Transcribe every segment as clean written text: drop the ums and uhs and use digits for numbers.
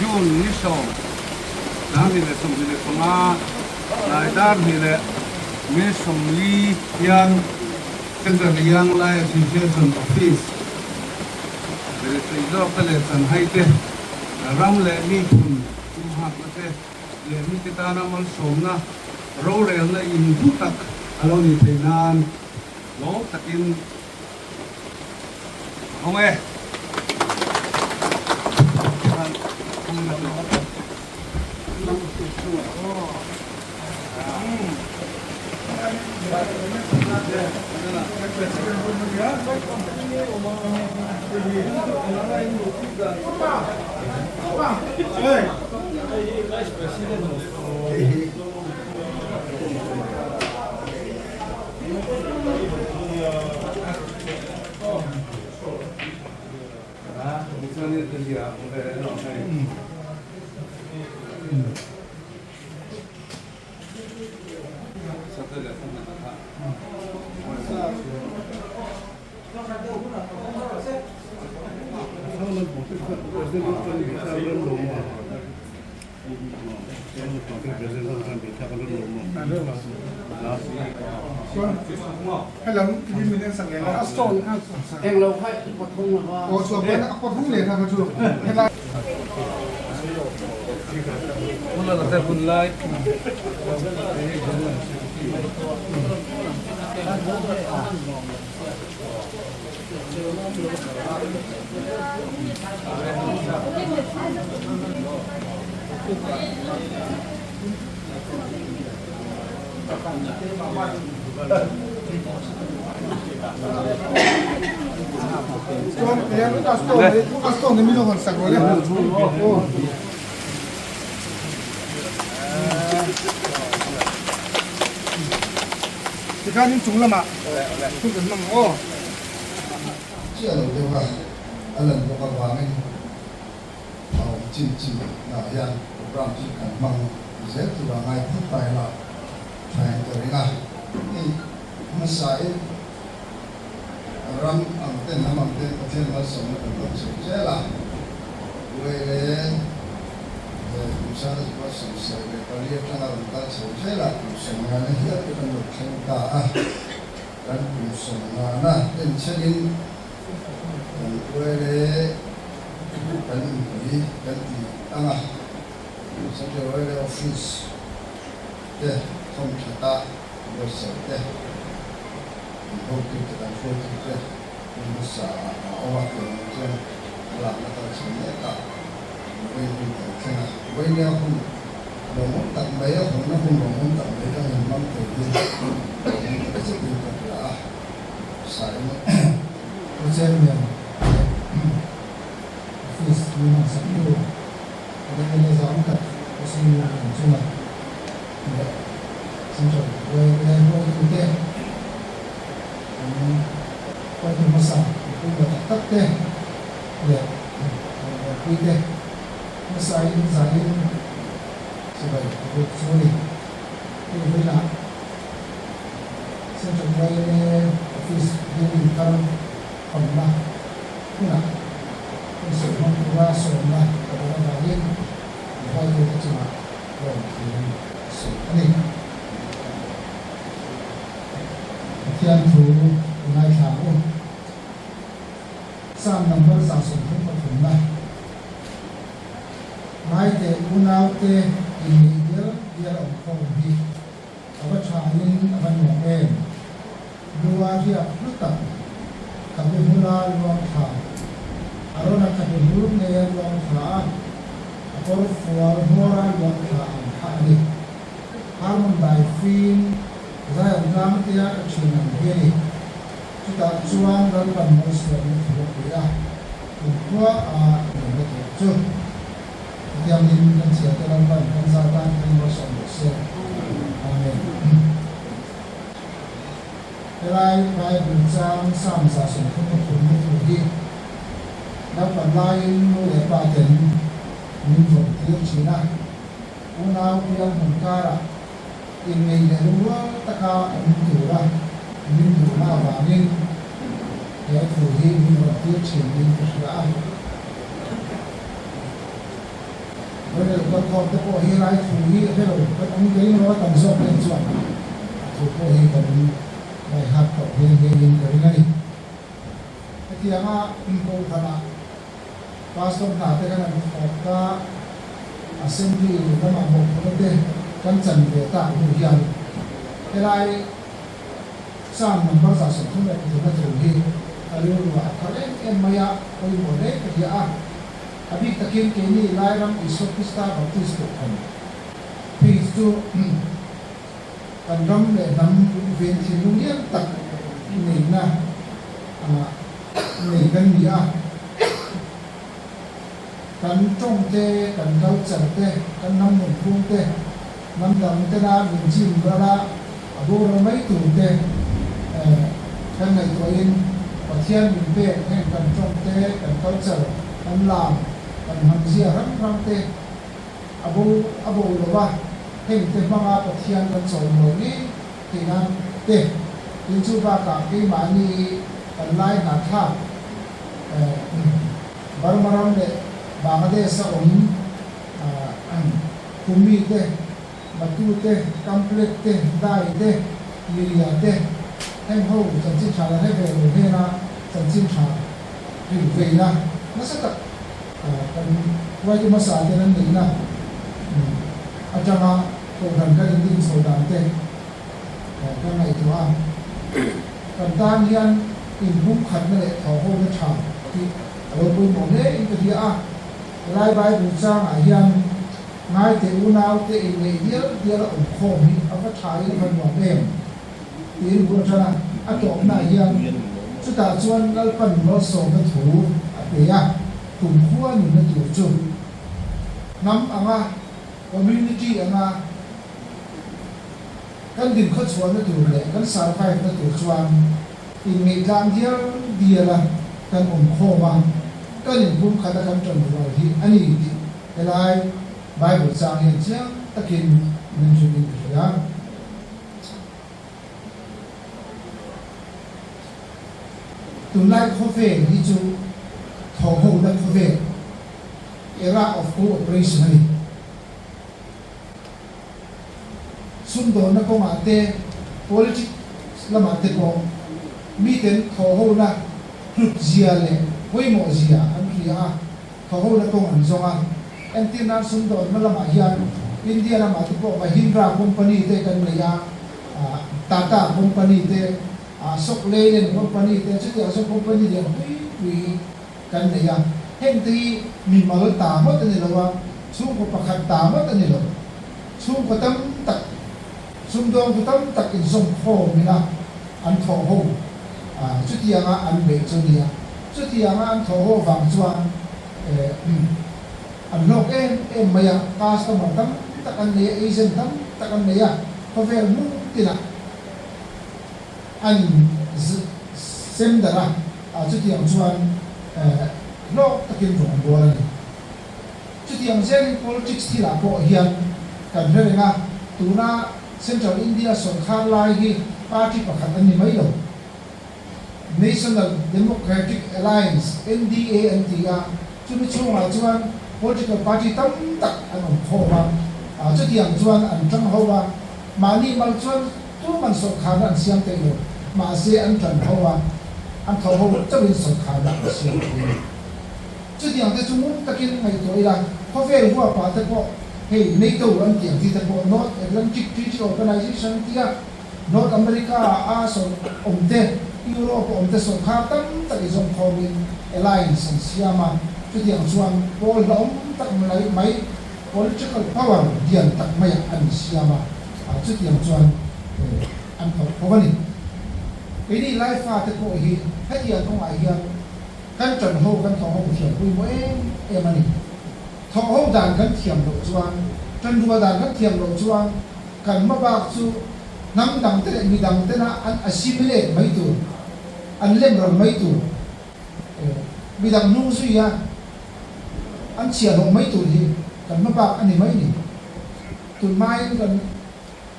June ni so nami le som le songa lai dar ni le me som li yang central yang lai association office le sei do le san haite ram le ni kun tu ha te le ni te ta na mal som na ro rel na in thu tak alo ni te nan lo takin không nghe hay là đi mình đang sẵn cái Aston em lâu hay có thông là hoa có số bên có thú liền thằng chú hay là Mula la te pun lai Aston này mình còn sẵn rồi đấy thì cái những chúng là mà chúng cần nằm ô chưa được điều hòa lần một con hoàng anh chim chim là yan ram chỉ cần mang dễ từ là ngày thất bại là phải tới nga thì nó sai ram ang tên nam ang tên có tên là sống ở trong sự dễ là với lại cũng sao là có sự sai về cái việc là người ta sự dễ là cũng sống là nó hiện cái công việc thành ta dan cũng sống là tên chân với lại dan đi dan đi anga sau đó với lại office để không chỉ ta được sự để không chỉ là phô chỉ để mình sẽ ở ngoài cái làm cái tài sản này cả với những cái thế này với nhau không đồng muốn tận mấy không nó không đồng muốn tận mấy cho mình mong tự nhiên cái sự tình cảm là sai tôi xem nhiều office mình làm sẵn rồi đây là giáo tập của sinh làm chung là sinh trưởng với đây với kinh tế quay thêm một sản cũng là tất tế để quy tế nó sai giải sự vậy việc số đi thì với là sinh trưởng với office đi tâm phòng là cũng là sự mong qua số là của nó là liên quay về cái chuyện rồi thì sự này thiên thủ ngày tháng sang number sang số không có phần này mai để unau te dia ông không đi ở trong những văn hóa em lúa thì lúc tập tập đi hula luang thả arona tập đi hula ne luang thả ở phố hora luang thả đi harmon đại phim giải ông tia action này đi chúng ta chuang đơn phần một số những thứ gì đó cũng có những cái chuyện yang ini dan siapa dalam penzataan penguasa Mesir. Amin. Helai bincang samsa sempurna pun itu dapat lain oleh badan minum Cina. Unau yang mengkara ini dua taka minum bangin yaitu minum Cina Israel. เราขอตะโกนให้ไล่ถูนี่ให้เราก็ต้องเลี้ยงเราตั้งสอบเป็นส่วนถูกโกให้กันไปหักต่อเฮงกันยังไงที่ยังอ่ะอินโฟขณะพาสต้นหน้าแต่กันออกก็อาเซมบีก็มาบอกคนเดียวกันจันเดต้าหูยันอะไรสร้างมันภาษาสมทุนแบบที่เราถือที่เรื่องว่าเขาเล่นเอ็มมายาไปหมดเลยที่อ่ะอภิตะกินเกนี่ไล่รำอิสุพิสตาบัพติสต์กันพิสตุกันรำเลยนำเวียนที่ลุงยันตักนี่นะนี่กันนี่อ่ะกันจงเตกันเกาจัดเตกันนำหนุนพุ่งเตนำดังเตนะมินจิมบระบูรไม่ตุ่มเตกันในตัวเองปัจเจียนมินเป้ให้กันจงเตกันเกาจัดกันลามกันหันเสียรังเตอบูหรือว่าให้เตมังอาปัจเจียนกันสมมตินี้ที่นั่นเตยินชูบากาที่มานีกันไล่หนาท่าบารมารมเดบางเดสอมคุมีเตมาตูเตคัมเพล็กเตได้เตลิยาเตให้เขาจันทิชาให้เวรเฮนะจันทิชาอยู่เวนะนั่นสักกันไว้ที่มาสาเตนั้นหนึ่งนะอาจารย์ตรงกันก็ยังดิ้นโซดาเตกันในตัวกันตามเรียนอินบุกขัดนั่นแหละเขาโหดชาที่เราไปมองเนี่ยอินเดียไล่ไปบุษจ้างอายันง่ายแต่อุณาวแต่อินเดียละองค์โคมิเอาก็ใช้มันหมดเองที่บุษจ้างอาจอมนายยันสุดท้ายชวนเราปั่นรถส่งมาถูเดียกลุ่มขั้วหนึ่งมาถูจุดน้ำอ่ะคอมมูนิตี้อ่ะกันดินเขาชวนมาถูเลยกันสายไฟมาถูชวนอินเมจามเดียละกันองค์โคมาก็ยังพุ่งขัดกันจนถึงวันที่อันนี้อะไรไบเบิลสร้างเห็นเสียงตะกินมันจะมีอย่างตุลาคเฟ่ที่จูทองหูนักคเฟ่ era of cooperation นี่สุนทรนักก็มาเตะ politics ละมาเตะก็มีเต็นทองหูนักทุกเจียเลยไม่หมดเจียอันที่ทองหูนักก็มันส่งอันที่นั้นสุนทรมันละมาเฮียนอินเดียละมาเตะก็มาฮินราคอมพานีเตะกันเลยตาตาคอมพานีเตะสกเลนคอมพานีเตะชุดเดียวสกคอมพานีเดียววิกันเลยเห็นที่มีมาลตาหมดอันนี้เราว่าสู้กับประคันตาหมดอันนี้เราสู้กับตั้มตักสุ่มดวงกับตั้มตักอินส่งโคมีนะอันทองหูชุดเดียวอันเบจเนียชุดเดียวอันทองหูฝังจวนอันโลกเอ็มมาอย่างคาสต์มาตั้มตักอันนี้เอเจนตั้มตักอันนี้เขาเฟรมุตินะอันเซมดาระชุดเดียวจวนโลกตะกินหลงบัวเลยจุดที่ยังเช่น politics ที่หลักพอเฮียนกันเรื่องนะตัวน่าเซ็นทรัลอินเดียสงครามลายที่พรรคที่ประกาศนี้ไม่หรอก National Democratic Alliance NDA อันที่จุดที่ช่วงอะไรจวน political party ตั้มตักอันนั้นพอว่าจุดที่ยังจวนอันจังเขาว่ามานี่มันจวนตัวมันสงครามอันเสียงเตยมาเสียอันจังเขาว่าอันเขาจะเป็นสงครามอันเสียงเตยจุดอย่างที่จุ่มตะกินไม่ตัวอีหลังเขาเฟรหัวป่าตะโกเฮ้ยในตัวอันเดียงที่ตะโก North Atlantic Treaty Organization ที่North America ส่งเตยุโรปเตส่งข้าวตั้งตะกินส่งคอมิน Alliance เสียมาจุดอย่างส่วนโบล้อมตักไม่ political power เดียนตักไม่อันเสียมาจุดอย่างส่วนอันเขาวันนี้ปีนี้ไลฟ์ฟ้าตะโกเฮ้ยให้เดียนตรงไหนเฮียกันจนโหกันทองโหเทียมคุยว่ามันนี่ทองโหด่านกันเทียมหลจวนจนดัวด่านกันเทียมหลจวนกันมาบากสู่น้ำดังเตะมีดังเตะนะอันอาชีพเล็กไม่ตัวอันเล่มเราไม่ตัวมีดังนุ่งสุยอันเฉียดลงไม่ตัวที่กันมาบากอันนี้ไม่นี่ตัวไม้กัน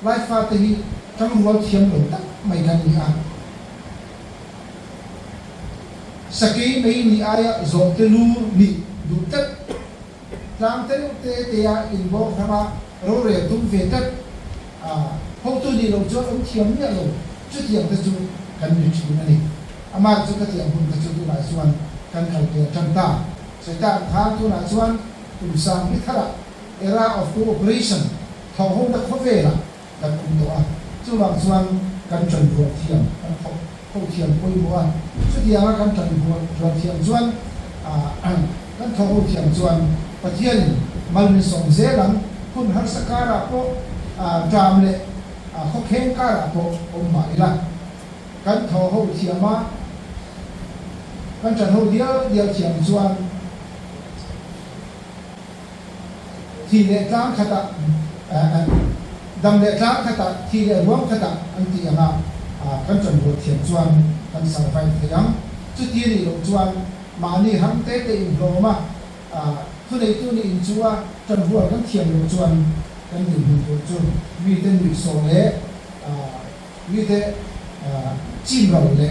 ไล่ฟ้าตีจังหัวเทียมหลตั้งไม่กันนี่สกีไม่มีอายะจบเตลูนี่ดูตัดเต tlang te te ya in bo khama ro re tum ve tat ho tu ni lo cho ông thiam ya lo chu thiam te chu kan ni chu na ni ama chu ka thiam hun ka chu tu na suan kan khal te tan ta sai ta tha tu na suan tum sang pi thara era of cooperation thau ho da kho ve la kan kum to a chu bang suan kan chan ro thiam kan ho thiam poi mo a chu dia ma kan chan ro thiam suan kan thau ho thiam suan pathian mal ni som ze lang kun har sakara po jam le kho khen kara po om ma ila kan thau ho thiama kan chan ho dia thiam suan thì lệ trang khata đam lệ trang khata thì lệ ruộng khata anh chị em nào căn chuẩn bộ thiền chuan căn sản phải thì lắm chút tiền thì lộc chuan mà ni hăng tế tế in lô mà thu này tu ni in chua chuẩn bộ căn thiền lộc chuan căn hình hình lộc chuan vì tên bị sổ lệ vì thế chim rầu lệ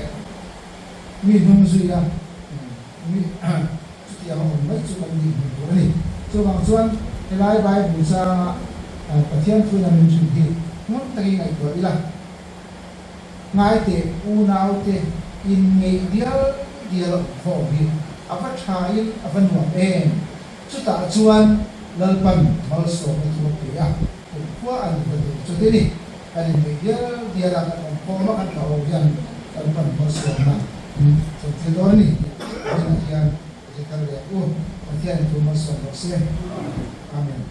vì nung duy ra vì chút tiền mà mấy chút căn hình hình lộc này cho bằng chuan cái lái bài bùn sa pathian phu nam chu hi ngon taki ngai ko ila ngai te u nau te in ngai dia ho hi ava thain avan wa em chu ta chuan lalpan mal so ma chu pe ya ko an ko chu te ni an ngai dia ra ko ma kan thaw yan lalpan mal so ma so te do ni an yan je kar ya u pathian tu mal so lo se amen.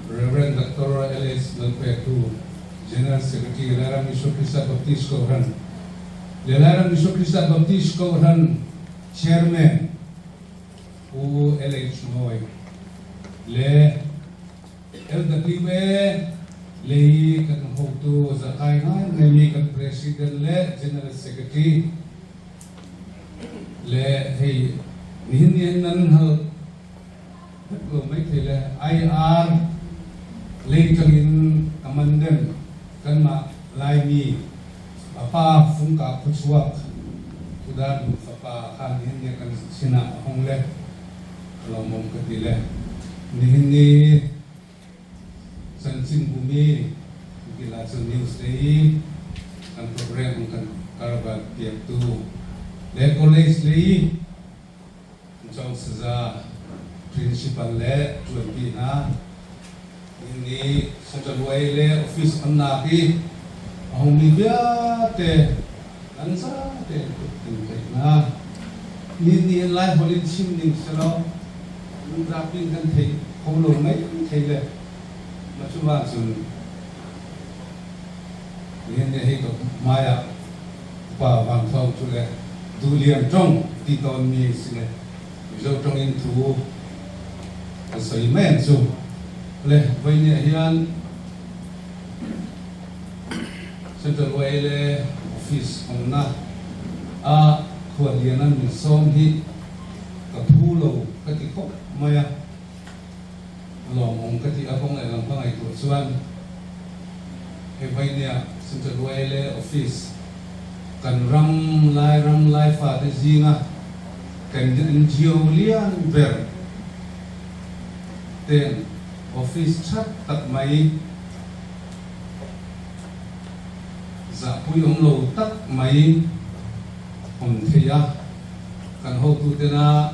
Reverend Dr. L.S. Malpetu, General Secretary Lelarang Isu Krista Baptist Kauran, Lelarang Isu Krista Baptist Kauran Chairman U.L.H. Noy, Le LWA Le kan Hotu Zakaihan, Nemi kan President Le General Secretary Le Hey Nihin nan hal mấy thì là IR lên cho những commander kan ma lai mi apa phung ka phuchuak kudan apa khan hin kan sina hong le lo mong ka ti le ni san sin bumi ki la san news dei kan program kan karba tiap tu le college le chong sa principal le tuan na ini sejaluai le office anaki ahong libya te ansa te na ni lai holin sim ning selo chúng ta pin kan thấy không lâu mấy thấy lệ mà chúng ta chừng hiện nay hết maya và vàng thau chú lệ du liang trong ti ton mi xin lệ rồi trong in thu sấy men chú lệ vậy nhỉ hiền Central Way office ông na khuẩn liền ăn mình xóm hi cả thu lâu cái tí khóc maya lòng ông cái tí không lại làm cái ngày tuổi xuân hay vậy nè Central Way office cần ram lai pha cái gì nga cần những chiều liên về tiền office chat tắt máy dạ quý ông lâu tắt máy ông thấy à cần hậu tu tên à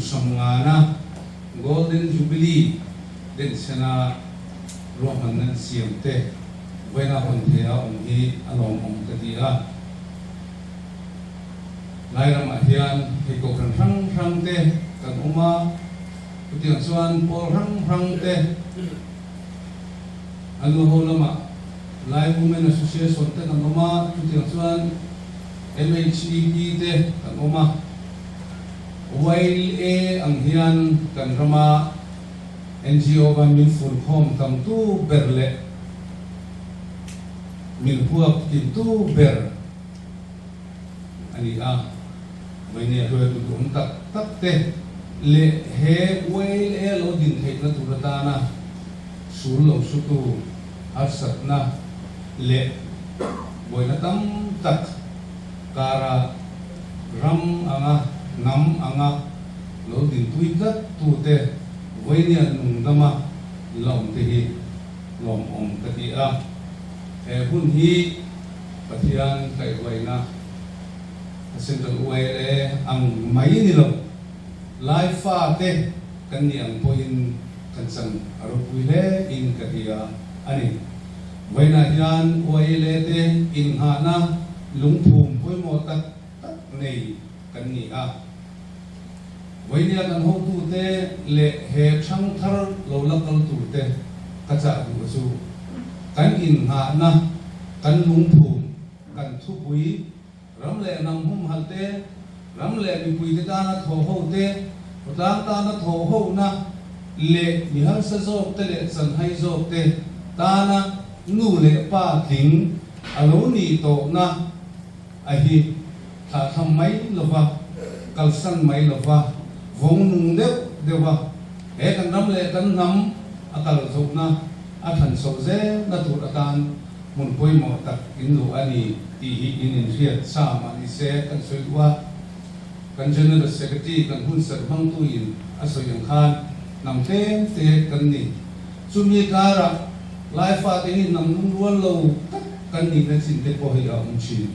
sầm ngà na golden jubilee đến sena roman nên xiêm te vậy na ông thấy à ông hi along ông cái gì à lai ram hian hi ko kan rang te kan oma tiang chuan pol rang te alu ho lama lai women association te kan oma tiang chuan MHEP te kan oma while ang hian kan rama NGO ba min full home tam tu berle min huap tin tu ber ani a vậy nè rồi tụi chúng ta tắt te lệ he quay lệ lo din thei na tu ta na sul lo su tu asat na lệ boy na tam tak kara ram anga nam anga lo din tui kat tu te vậy nè nung dama lòng te hi lòng om ka ti a he hun hi pathian kai vậy na Central Way ang mai ni lo lai fa te kan ni ang point kan sang aro puile in katia ani vaina hian oile te in ha na lungthum poi mo tak nei kan ni a vaina kan ho tu te le he thang thar lo lakal tu te ka cha du su kan in ha na kan lungthum kan thu pui ram le nam hum halte ram le mi pui te ta na tho ho te ta na tho ho na le mi har sa zo te le san hai zo te ta na nu le pa thing alo ni to na a hi tha tham mai lova kal san mai lova vong nung de wa he kan ram le kan nam akal zo na a than so ze na tu atan mun poi mo tak in lu ani ti in riat sa ma ni se kan soi wa kan general secretary kan hun sar hang tu in aso yang khan nam te kan ni sumi kara lai fa te ni nam nun ruan lo kan ni kan sin te ko hi a um chi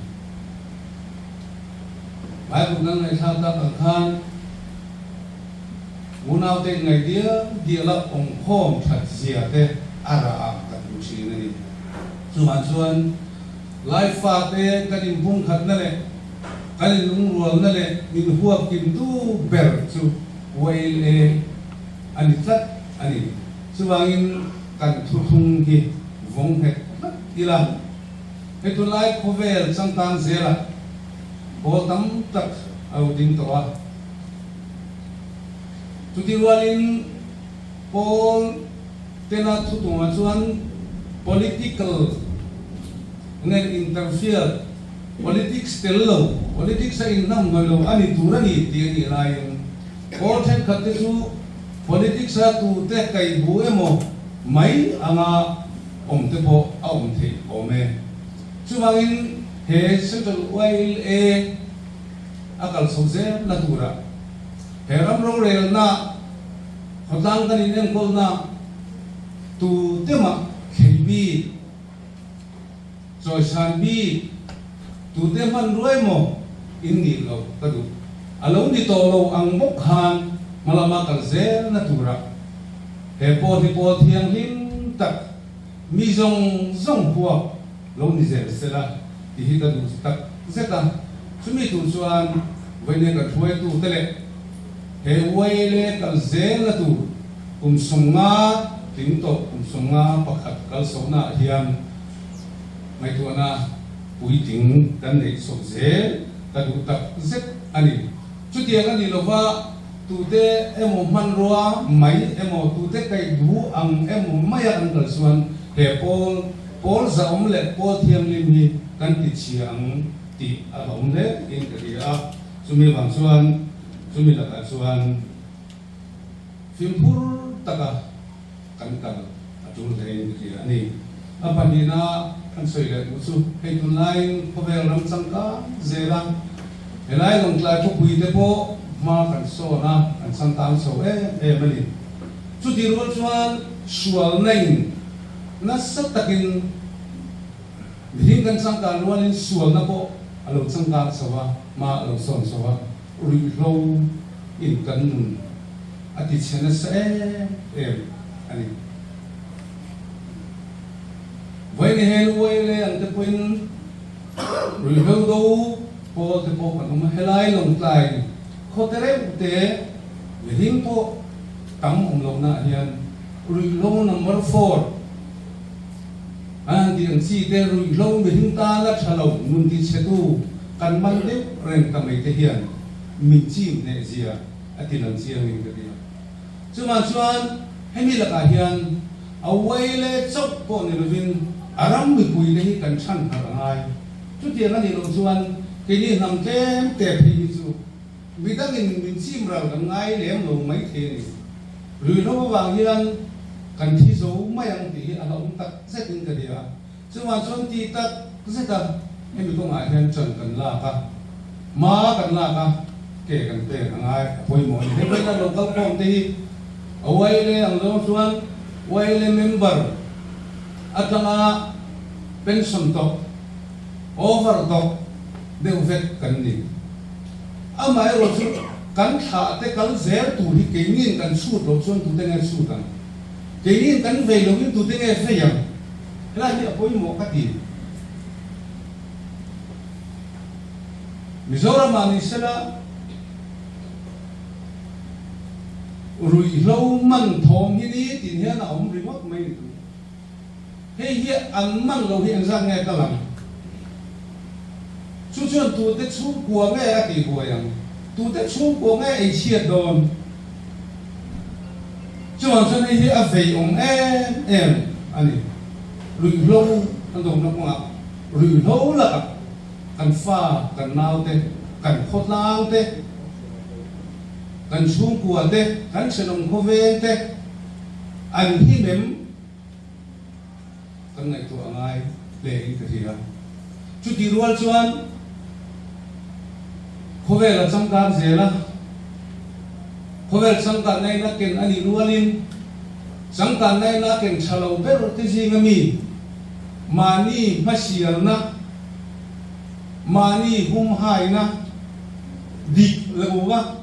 bai bu nan ngai tha ta kan khan munau te ngai dia la ong khom that sia te ara kan um chi ni chuan lai fa te kan in bung khat na le kan in lung rual na le min huap kim tu ber chu wei le ani tat ani chuwangin kan thu thung hi vong het ila he tu lai khovel sang tan zela ko tam tak au ding to wa tu ti walin pol tena thu tu ma chuan political ngen interfere politics tello politics sa innam ngolo ani turani ti ni lain ko then khatte su politics sa tu te kai bu emo mai anga om te bo om the ome chuwangin he Central Way akal soze na tura he ram ro rel na khodang kan inem kol na tu tema khelbi rồi san bi tu te man roi mo in ni lo ka du alo ni to lo ang bok han malama kal zel na tura he po thiang hin tak mi zong huwa lo ni zel sela ti hi ka du tak zeta sumi tu chuan vene ka thoi tu tele he wele kal zel tu songa ting to songa pakhat kal sona hian mai tu na pui ting kan nei so zel ta du tak zet ani chu tiang ani lova tu te emo man roa mai emo tu te kai du ang emo mai ang kal suan he pol za om le pol thiam lim hi kan ti chiang ti a om le in ka dia sumi bang suan sumi la ka suan fimpur taka kan atul dei ni ani apa ni na kan soi le musu hei tu lain povel ram sangka zela helai long tla chu pui te po ma kan so na kan sang tang so mali chu di ro chuan sual nei na sat takin hin kan sang ka luan in sual na po alo sang ka sawa ma alo son sawa uri lo in kan nun ati chena sa ani vai ni hen wai le ang te poin ri ho do po te po kan ma helai long tlai kho te re te le hing po tam lo na hian ri lo number 4 an di ang si te ri lo me hing ta la thalo mun ti chetu kan man de ren ka mai te hian min chi ne zia ati lang sia ni ka dia chuan hemi la ka hian awai le chop po ni lovin aram mi pui le kan chan harangai chu ti na ni lo chuan ke ni nam kem te phi chu midang in min chim ra kan ngai lem lo mai the ni ri lo wang hian kan thi zo mai ang ti a lo tak se tin ka dia chuan ti tak se ta hemi ko ngai hian chan kan la ka ma kan la ka ke kan te ngai poi mo ni he na local form te awai le ang lo chuan wai le member atanga pension to over to deu vet kan ni amai ro chu kan tha te kal zer tu hi ke ngin kan su lo chuan tu te ngai su tan ke ngin kan ve lo ngin tu te ngai fe yam la ni poi mo ka ti Mizoram ani sela rui lo man thom hi ni tin hian a om rimot mai tu hei hi an man lo hi an sang nge kalam chu chuan tu te chu kwa nge a ti kwa yang tu te chu kwa nge ai chiat don chuan chuan hi a vei om ani rui lo an dom na kwa rui lo la kan fa kan nau te kan khot lang te kan chung kwa te kan chenong ko ve te an hi mem kan ngai tu angai le in ka thia chu ti rual chuan khove la changkar zela khove changkar nei na ken ani rualin changkar nei na ken chalo ber te jingami mani masial na mani hum hai na dik lewa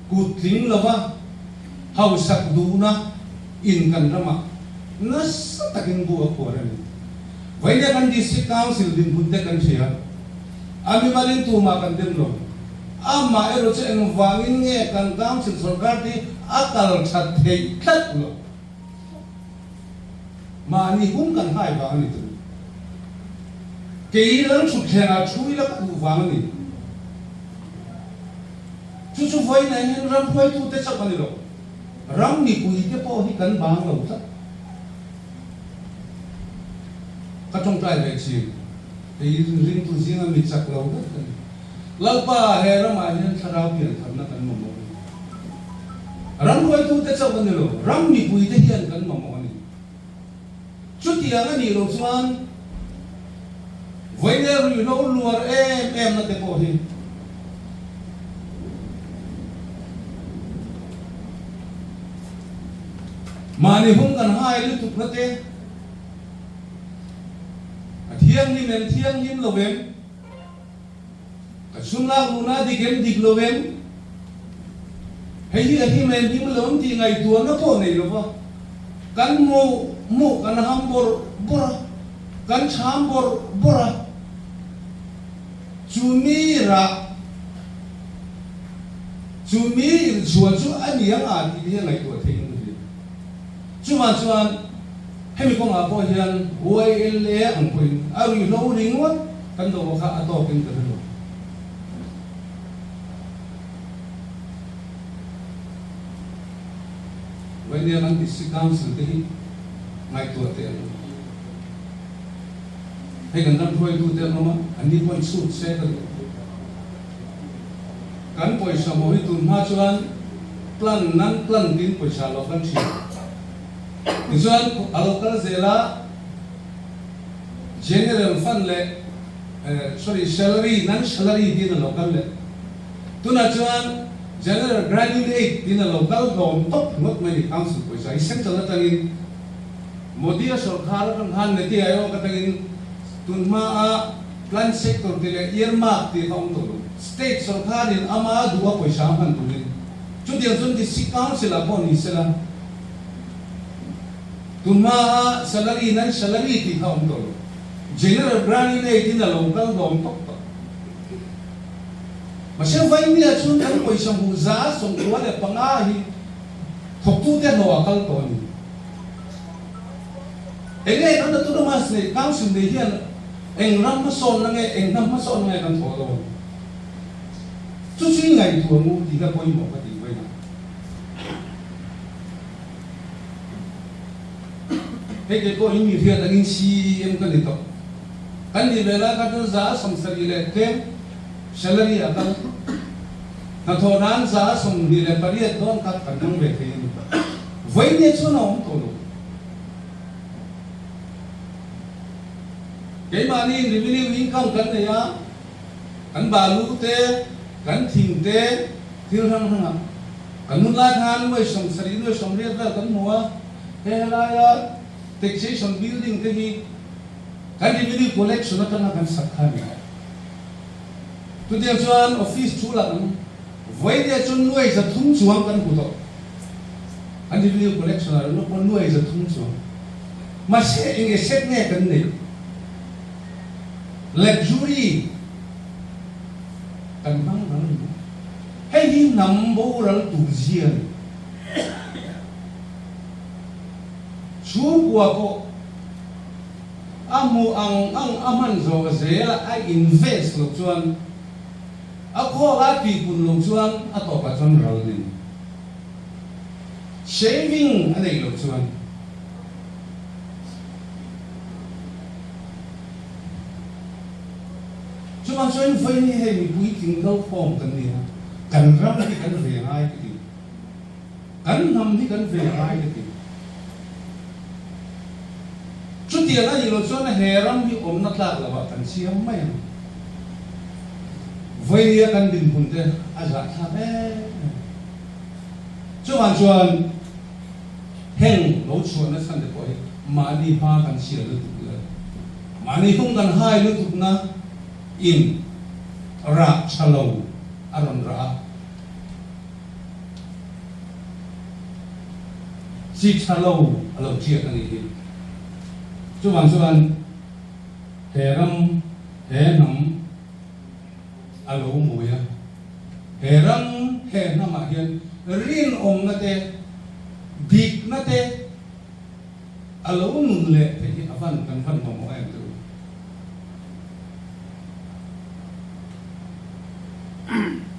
kutling lawa hausak duna in kan rama nas takin buwa ko ren vai ne kan district council din bunte kan sia ami malin tuma kan dem lo ama ero che en wangin nge kan council sarkar ti akal chat thei tlat lo mani hum kan hai ba ni tu ke lang chu thena chui la ku wang ni chu vai na hen ram phoi tu te chap ani lo ram ni pui te po hi kan bang lo ta ka trong trai ve chi e ring tu jing mi chak lo ta lalpa he ram a hen tharau pi tham na kan mo mo ram phoi tu te chap ani lo ram ni pui te hian kan mo mo ani chu ti ang ani lo chuan vai ne ru lo luar em na te po hi mani hum kan hai lu tuk nate thiang ni men thiang him lovem ka sumla muna di gem dik lovem hei hi men him lom ti ngai tu na po nei lova kan mu kan ham bor kan cham bora chú mi chuan chú anh yang à thì hiện ngày tuổi thì chú mà chuan hay mình có ngã bao hiền quay lẽ ông quỳnh ai lâu đình quá căn đầu khác to kinh tế rồi vậy nên anh đi cam sự thế ngày tuổi tiền hay gần năm thôi tu tiền mà anh đi quay suốt xe rồi kan poisa mo hi tun ma chuan plan tin poisa lo kan chi chuan local zela general fund le salary tin local le tuna chuan general graduate tin local dom top not many council poisa i central tangin modi sarkar kan han ne ti ayo ka tangin tun ma a plan sector tile earmark ti hong to state sarkar in ama duwa poisa han tunin chu diang chun district council a bon isela tunma salary ti hong to general grant ne tin local dom tok to ma se vai mi a chun kan poisa hu za song tuwa le panga hi thok tu te no akal to ni enge no tu ma se council de hian eng ram ma son na nge eng nam ma son nge kan tho do chu chi ngai tu mu di ga koi mo ka di wai na he ke ko hi mi ria dangin si em kan ni to kan ni bela ka tu za som sari le ke salary akal na tho nan za som ni le pariat don ka kan nang ve ke ni vai ne chu na om to lo cái mà ni revenue income kan này ya kan balu te kan thing te thil hang hang kan nun la than noi som sari noi som riat la kan mua he la ya taxation building te hi kan revenue collection kan kan sakha ni tu dia chuan office chu la kan voi dia chun noi za thum chuang kan ku to kan revenue collection la no kon noi za thum chuang ma se enge set ne kan nei luxury kan bang bang hay hi nam bo ral tu zian chu kwa ko amu ang aman zo ga zela I invest lo chuan a ko ga pi kun lo chuan a to pa chuan ral ni saving anei lo chuan mà cho anh phải như thế mình quý kinh đâu phong cần gì cần rắm thì cần về ai cái gì cần nằm thì cần về ai cái gì chút tiền là gì rồi cho nó hè rắm thì ôm nó lạc là bảo cần xiêm mấy vậy thì cần đừng phun thế à dạ sao bé cho bạn chuan heng lỗ chuan nó sang được coi mà đi pha cần xiêm được rồi mà đi không cần hai được na in ra chalo aron ra si chalo alo chia kan ni chuan he ram he nam alo muya he ram he nam a hian rin om na te dik na te alo nun le te hi avan kan fan mo ai tu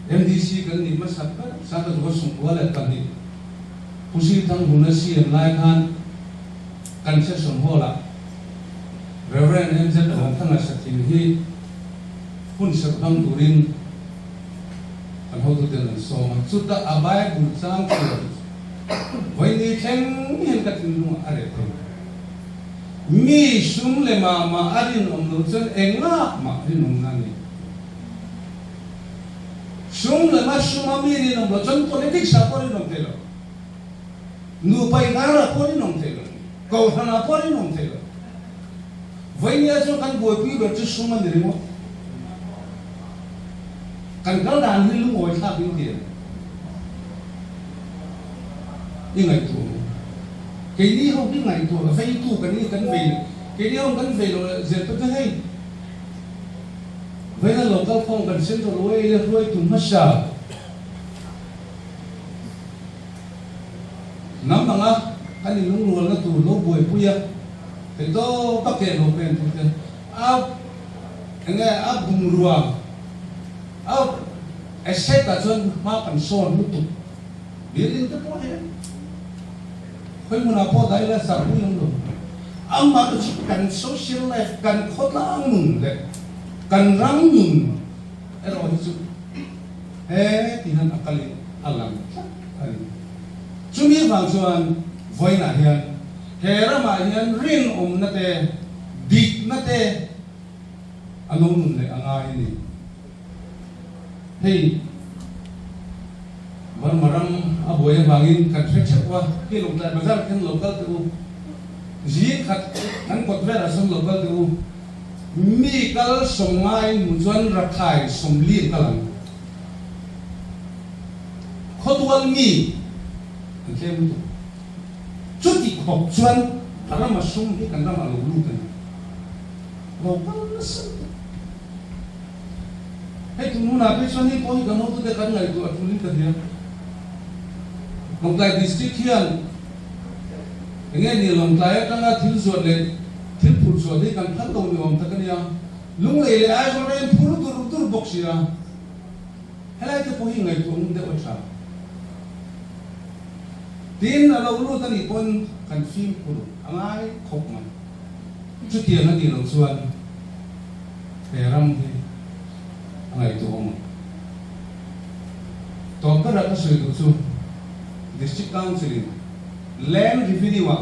MDC kan ni mas apa satu tu kosong wala kan ni pusi tang hunasi yang lain kan saya semua Reverend Angel orang tengah satin hi pun sebab turin kan hau tu dengan soma sudah abai bulsang tu wai ni keng yang katin rumah ada tu mi sum le mama adin omnulsen engak mak adin omnani sum le mas sum amiri nom lo chon politik sa pori nom telo nu pai ngara pori nom telo kau hana pori nom telo vai ni aso kan boi pi ber chu sum an rimo kan kal dan hi lu ngoi tha pin tiền như ngày tu cái đi không biết ngày tu là phải tu cái đi cái đi không cần về rồi dẹp tôi thấy hay vậy là local phong cần xem rồi lối tụm mất sợ nắm bằng á cái gì lúng luôn là tù lố bùi puya thì tôi bắt kẹt lốp bên thì áp anh nghe áp bùng ruộng áp except cả chân mà cần son lúc tụ biến đến tới bao hết khơi muốn apa đây là sao cũng không được ông mà tôi chỉ cần social life cần khót láng mừng đấy cần răng mừng rồi chứ thì hắn akali alam chúng mi vang chuan voi na hian hera ma hian rin na te dik na te anom le anga ni hey man maram aboy bangin kan thek chakwa ki lung ta bazar kan local tu ji khat an kot vera som local tu mi kal somngai mun chuan rakhai somli kalam khotwal mi kem chuti khop chuan arama sum hi kan rama lo lu kan lo pal sam hey tu na pe chuan ni poi kan tu de kan ngai tu atuli ka dia Longklai district hian nge ni Longklai tanga thil zuat le thil phul zuat hi kan phan tong ni om takania lung le le ai zo ren phul tur boxia helai te pohi ngai tu de ocha tin alo lu tani pon kan film puru angai khop man chu tiang na di long suan peram hi angai tu om to ka ra ka sui tu chu district council land review wa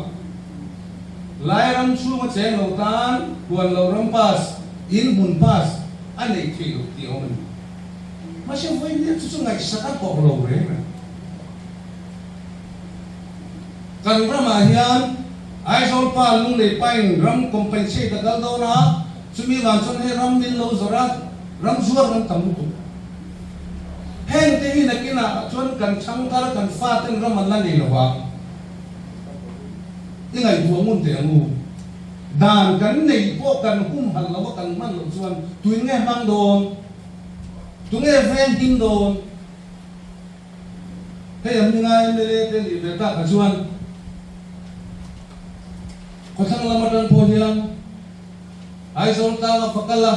lairam chu ma chen lo tan kuan lo ram pass in hun pass anei thi lo ti om ma se voi ni chu ngai saka ko lo re kan rama hian ai sol pa lung le pain ram compensate ka dal do na chumi wan chon he ram min lo zora ram zuar ram tam tu heng te hi nakina chon kan chang kar kan fa ten ram an la ni lo wa ingai tu mun te amu dan kan nei po kan hum hal lo kan man lo chuan tuin nge mang don tu nge ven tin don he am ni ngai me le te li be ta ka chuan ko thang lamatan po hian ai sol ta ma fakala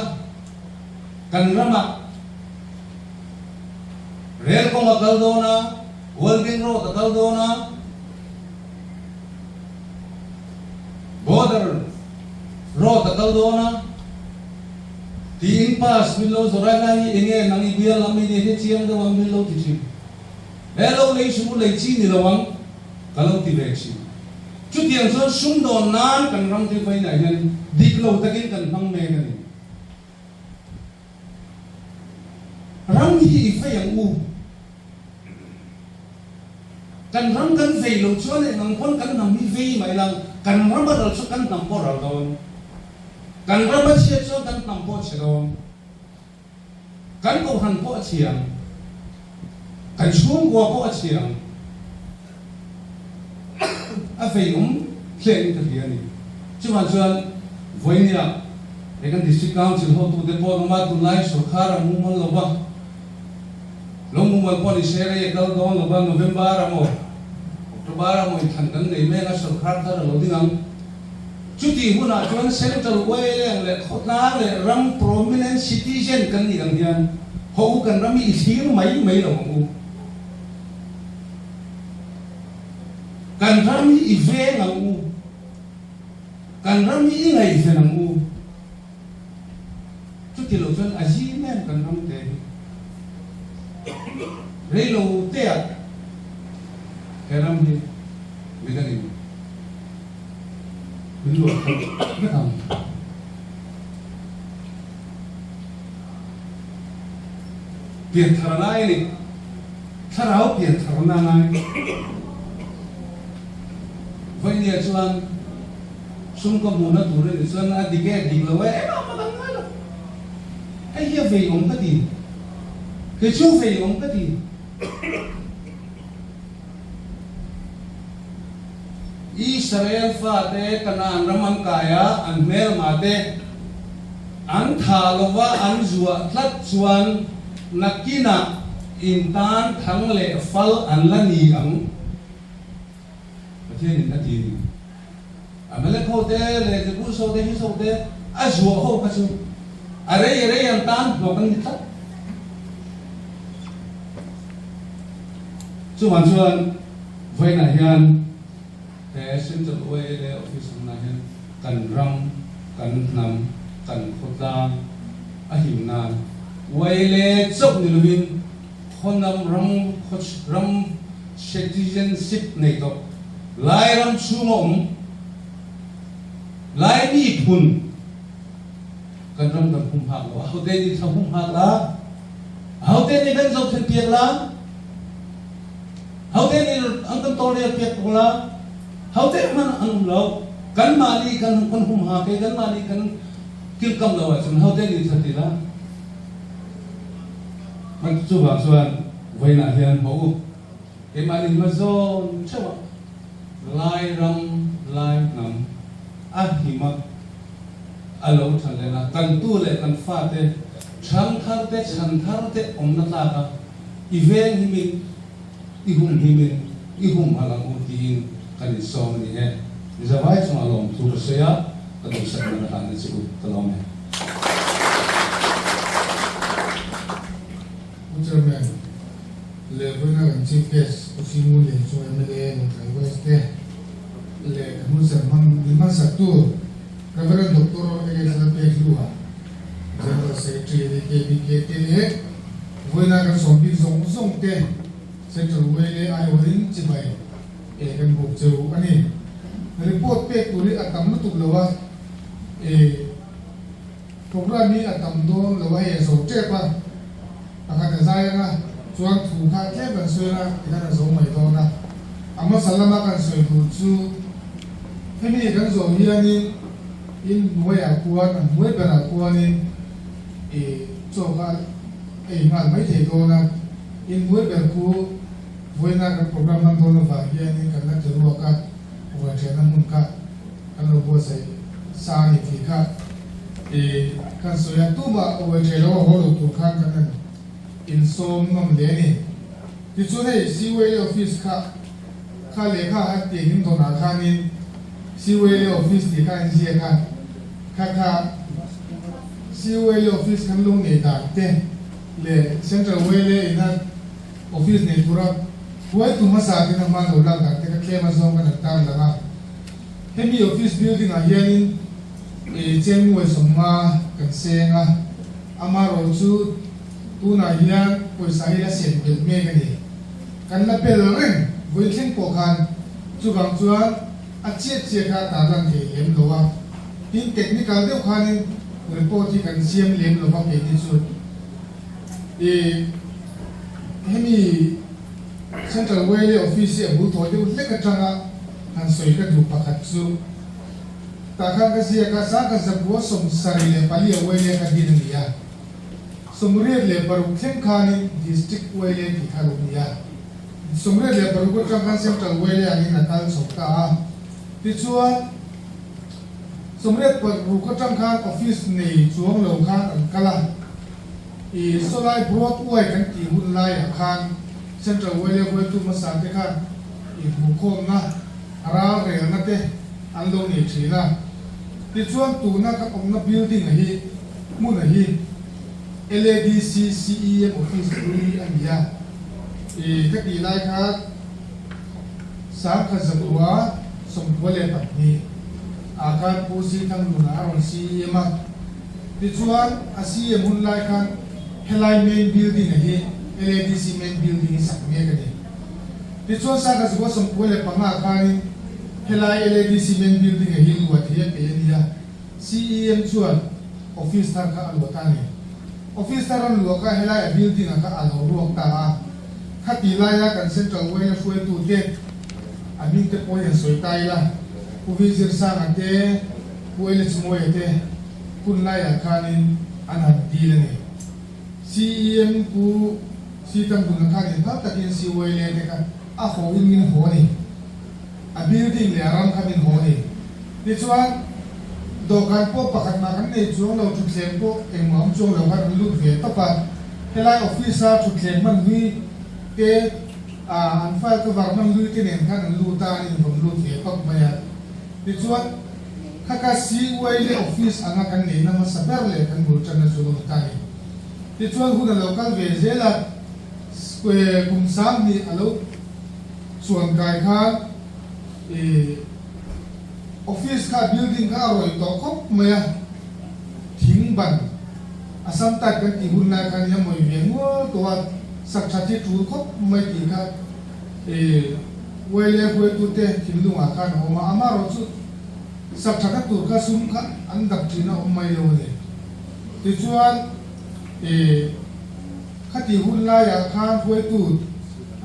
kan rama rel ko makal do na holding road takal do na border road takal do na tin pass milo zorai na hi enge nang ibia lami ni he chiang do wang milo ti chi hello le su le chi ni lawang kalau ti ve chi chu tiang so sum don nan kan ram ti vai na hian dik lo takin kan hang me ni ram hi fa yang u kan ram kan vei lo chuan e ngang pon kan nam mi vei mai lang kan ram ba ro chu kan nam po ro don kan ram ba chia chu kan nam po che don kan ko han po chiang kan chung go po chiang a vei khen ta hian ni chu ma chuan voinia e kan district council ho tu de po ma tu lai so khara mu mal lo ba lo mu mal po ni sere dal don lo ba November amo October amo than kan nei me na so khar thar lo ding ang chu ti huna chuan central way le khotna le ram prominent citizen kan ni ang hian ho kan ram i thir mai lo mu kan ram i ve ngang u kan ram i ngai ve nang u chu ti lo chuan aji men kan ram te re lo te a keram hi midani bilu ka tham pian tharanai ni tharau pian tharanai vai ni chuan sum ko mu na tur ni chuan a dige dik lo e ma ma dang lo ai hi ve ong ka ti ke chu ve ong ka ti Israel fa te kanan raman kaya an mel ma te an thalowa an zuwa tlat chuan nakina intan thang le fal an la ni ang ประเทศนี้นาทีนี้มาเลเขาเตะเลยจะกู้โซ่เตะฮิโซ่เตะชัวเขาเขาชูอะไรยังตามบอกกันนิดส่วนไว้ไหนกันแต่สิ่งที่ไว้ในออฟฟิศนั้นกันรำกันนำกันขุดล้างหิมนานไว้เลยจบนิลวินคนนำรำcitizenship ในตัวไล่รำชูมงไล่มีทุนกันรำกันหุ่มหักแล้วเขาเดินที่ทำหุ่มหักแล้วเขาเดินที่กันจบถึงเปียกแล้วเขาเดินที่อันกันโตเลยเปียกตัวแล้วเขาเดินมันอันเรากันมาลีกันคนหุ่มหักกันมาลีกันกินกำลังว่าจนเขาเดินที่สัตย์ละมันส่วนไว้หน้าเฮียนเขาเอ็มมาลีมาโซนใช่ไหมไล่รำไล่นำหิมะอารมณ์ทันเลยนะกันตู้เลยกันฟาดเตะฉันทัดเตะนักลากะอีเวนหิมินอีหุ่มหิมินอีหุ่มพลังอุทินกันอิสอมนี่เนี่ยนี่จะไว้ส่งอารมณ์ทุกเสียกันต้องสักนาทีนี่สิบุตรลมเนี่ยอุจจาระเลเวลนั้นชิฟเกสอุชิมูเลนช่วยไม่ได้ในไทยเวสเต้เลมุสลิมดิมาสักตัวระเบิดด็อกเตอร์เอเลซาเบธลูฮาเจนเนอเรลเซครีดีเคบีเคเตเลเวลาการส่งบิลส่งเตเซ็นทรัลเวลไอวันจิบายกันบุกเจออันนี้รีพอร์ตเป๊กตัวนี้อัตมนุตุกเลวะโปรแกรมนี้อัตมโดนเลวะส่งเจ็บปะอาการจะใจนะส่วนถูกขาดแค่กันส่วนนะที่นั่นส่งไม่โดนนะอามาสัลลัมกันส่วนถูกจู่ให้มีกันส่งเฮียนี่อินมวยอาควานมวยเป็นอาควานี่โจกันงานไม่เท่โดนนะอินมวยเป็นคู่มวยนักโปรแกรมนั้นโดนฝ่ายเฮียนี่กันนั่นจะรู้กันว่าเทนันมุนกันกันรู้ว่าใส่สานิทิกันกันส่วนตัวว่าว่าเทเราหัวลูกตัวข้างกันนั่นอินโซมน้ำเลี้ยนี่ที่ช่วยซีเวลออฟฟิศข้าเลขาให้เตียงตัวหน้าข้านี่ซีเวลออฟฟิศที่ข้าอินเสียข้าซีเวลออฟฟิศกันลงในด่านเต้เลเซ็นทรัลเวลอินนั้นออฟฟิศในตัวเราไว้ตัวมาสาธิตน้ำมันหลังกันแต่ก็แค่มาส่งกันตามหลังอ่ะเห็นมีออฟฟิศบิลดิ้งอะไรนี่เจ้าหน่วยสมมากันเสียงอ่ะอามาโรจูตัวไหนเนี่ยคนสายละเสียงเป็นเมกันนี่กันละเป็นเรื่องวิ่งเส้นโปกันจุกังจวนอาชีพเสียค่าตาดังที่เลี้ยงตัวทีมเทคนิคเดียวกันนี่รีพอร์ตที่กันเสียมเลี้ยงตัวเป็นที่สุดให้มีเซ็นทรัลเวลออฟฟิศบุตรที่เล็กกระจังหันสวยกระดูกปากกัดซูแต่ข้างก็เสียก็สร้างก็จะบัวสมสารเลยปลีเอาไว้เลยกันดีนึงเนี่ยสมเรียเลยบารุเข้มขานี่ดิสตริกไว้เลยที่ขาลุเนี่ยสมเรียเลยบารุก็จังกันเซ็นทรัลเวลอันนี้นักการสอบตาที่ชัวสมเรียบารุก็จังกันออฟฟิศในช่วงหลงข้างอันกะละสลายบรอดไว้กันที่หุ่นลายอาคารเซ็นทรัลเวลไว้ตัวมาสานที่ข้างบุคคลนะราเรียนนั่นเองอันโดนี่ชีนะที่ชวนตัวนักกับองค์นักบิลดิ้งอะไรมุ่งอะไรLADC CEM office นี้อันนี้ถ้ากี่รายครับสามขั้นสัปดาห์สมควรเลยแบบนี้อาการผู้สิ่งทั้งนู้นอารมณ์ CEM ที่ชวนCEM หุ่นรายการเฮลัยเมนบิลดิ้งอะไรLADC เมนบิลดิ้งสักเมียกันที่ชวนสามขั้นสัปดาห์สมควรเลยปังอาการเฮลัย LADC เมนบิลดิ้งอะไรรู้ว่าที่เป็นยังไง CEM ชวนออฟฟิศทางการรู้กันนี่ออฟฟิศทางหลวงก็ให้ไล่บิลดิ้งก็อ่านรวมตาข้าตีไล่ละกันเซ็นทรัลเวลช่วยตัวเด็กอันนี้จะป่วยอย่างสวยตายละผู้วิจิตรสร้างอันเต้ผู้เอลิสมวยเต้คุณไล่อาคารนี้อันหัดดีเลยนี่ CEM ผู้ซีตั้งบุญอาคารนี้พักตะกินซีเวลเลยเนี่ยกันอ่ะหัวอินมินหัวนี่อ่ะบิลดิ้งเลยอารามขามินหัวนี่ดิฉันดอกการพบประกันมากันในช่วงเราจุดเสียงพวกเอ็งหมอมช่วงเราพักลูกเวียนต่อไปให้ไล่ออฟฟิศทุกเสียงมันวิเก อันไฟก็วางมันลุยที่เนี่ยข้างลุยตานี่ผมลุยเกี่ยวกับมาดิส่วนข้าก็ซีไว้ในออฟฟิศอันนั้นกันเนี่ยนั่งมาสับเปลือกกันบุญจันทร์สุดท้ายดิส่วนคุณเราก็เวเจล่ากุมสามนี่อารมณ์ส่วนกายข้าออฟฟิศข้าบิลดิ้งข้าอร่อยต่อครบมาทิ้งบันอาสัมตัดกันที่หุ่นนากันยังไม่เวียนว่าตัวสักชาติถูกครบไม่กี่ข้าเวลาคุยตัวเตะทิ้งลุงอาการออกมาอามารู้สึกสักชาติตัวข้าสุ่มข้าอันดับที่น่าอมไม่รู้เลยที่ส่วนข้าที่หุ่นลายอาการคุยตัว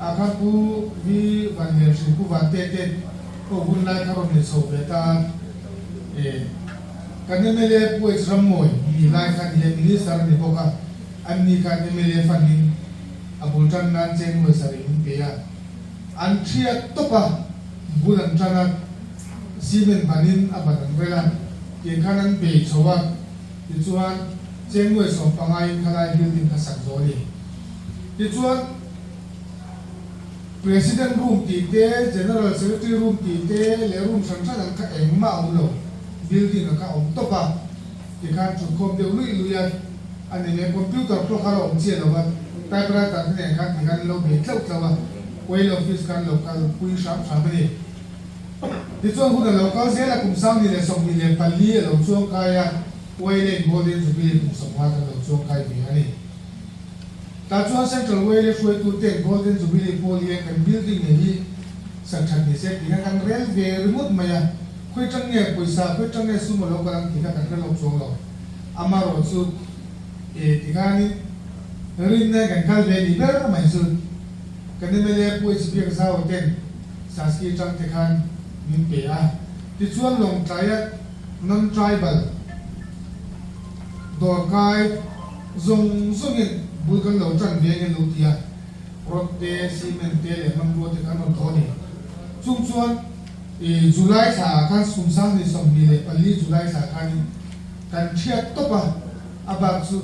อาการผู้วิวันเดียร์สิ่งผู้วันเตะก็หุ่นลายข้าเราเนี่ยสอบเวทานกันเนี่ยไม่เลี้ยผู้เอ็กซ์รัมมวยมีลายกันเนี่ยมินิสตาร์เนี่ยพวกอันนี้กันเนี่ยไม่เลี้ยฟันนินอาบุญจันนันเจนมวยสาริมเปียอันเชียตบะบุญจันนันซีเมนต์ฟันนินอาบันเวลาเกี่ยงขันนั้นเปียชาวที่ชวนเจนมวยสองปังไงขลายบิลดิ้งข้าสังโจรีที่ชวน President room ตีเต้ General Secretary room ตีเต้เลรูมสังกัดข้าเองมาเอาโลbuilding ข้าอมตบะที่ข้าจุดคอมเดียวลุยอันนี้เนี่ยคอมพิวเตอร์พวกข้าเราอมเสียแล้วว่าไต้ปราตัดเนี่ยข้าที่ข้าเราเบียดเล่าแล้วว่าเวลออฟฟิศข้าเราข้าคุยสามนี่ที่ช่วงคุณเราข้าเสียละกลุ่มสามนี่เลยส่งนี่เลยพันลี่เราช่วงใครอะเวลโกลเด้นจุบิลีกลุ่มสมัครเราช่วงใครบีอันนี้แต่ช่วงเซ็นทรัลเวลช่วยตัวเต็งโกลเด้นจุบิลีโพลีกันบิลดิ้งนี้สักชั้นนี้เสร็จที่ข้าเรลเวย์มุดมาคุยจังเงี้ยคุยซาคุยจังเงี้ยสุ่มเรากำลังที่ข้ากันเราช่วงเราอามารู้สุดที่ข้านี่รินเนี่ยกันข้าเวนี่เบอร์ไม่สุดกันนี่ไม่เลี้ยผู้สเปียกสาวเต็นสาสกีจังที่ข้ามินเปียที่ชวนลงใจnon tribal ดอกไม้ทรงเงินบุญกันเราจังเวียนลูกที่รถเตะซีเมนต์เตะเลยมันรถที่ข้ามันทอนี่ชุ่มชวนจุลัยสาการสุ่มสร้างในสมัยเลยปลีจุลัยสาการเชื่อตบอาบัตสุ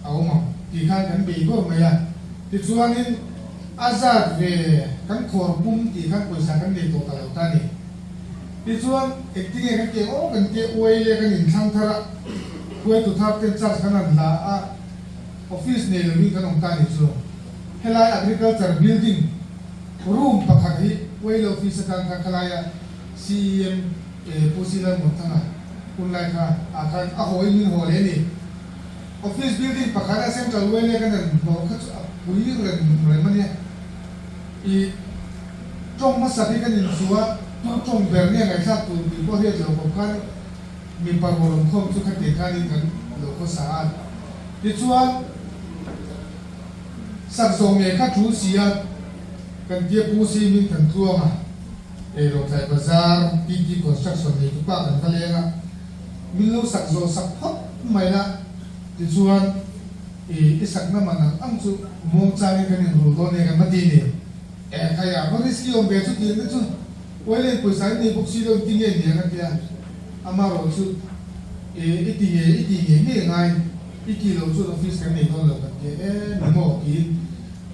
เอามาที่ข้ากันบีก็ไม่ยากที่ส่วนนี้อาซาดเวกันขอบุ้มที่ข้าคุยสากันเด็กตัวตลอดตานี่ที่ส่วนเอกที่เงี้ยกันเกี่ยวกันเกี่ยวอวยเลยกันหินทางทาระคุยตัวทับเต็มจัดขนาดละออฟฟิศเนี่ยเรามีกันองตานี่ส่วนเฮลัย agriculture building room ปักหักที่อวยออฟฟิศกันขลายCM ผู้สิลล์หมดทั้งนั้นคุณไล่ค่ะอาคารอาหอยมินหัวเลยนี่ออฟฟิศบิลดิ้งปากการเซ็นทรัลเวลเลยกันนั่นบอกเขาผู้ยิ่งเรื่องอะไรมันเนี่ยอีจงมาสัตย์กันยินสัวตัวจงเบอร์เนี่ยไงสักตัวที่พวกเรียกเราบอกกันมีปรมาณูคมสุขเด็กกันนี่กันเราก็สะอาดที่ชัวสักส่งเนี่ยข้าชูเสียกันเกี่ยวผู้ซีมินกันทั่วมาโรงไฟบาซาร์ที่คอนสตรักชั่นนี่ทุกบ้านกันทะเลนะมิลูสักโซสักพักไม่ละที่ส่วนสักน้ำมันอังสุมองจานี่กันยังรู้ตัวเนี่ยกันมาดีเนี่ยใครอยากมาริสกี้อมเบสุดที่นั่นจุดวันนี้ผู้ชายนี่พวกซีโร่ติ้งเงี้ยเนี่ยกันเดียอามารู้สุดอีที่เนี่ยง่ายอีที่เราสุดออฟฟิศกันนี่ก็เรากันเดียไม่หมดกิน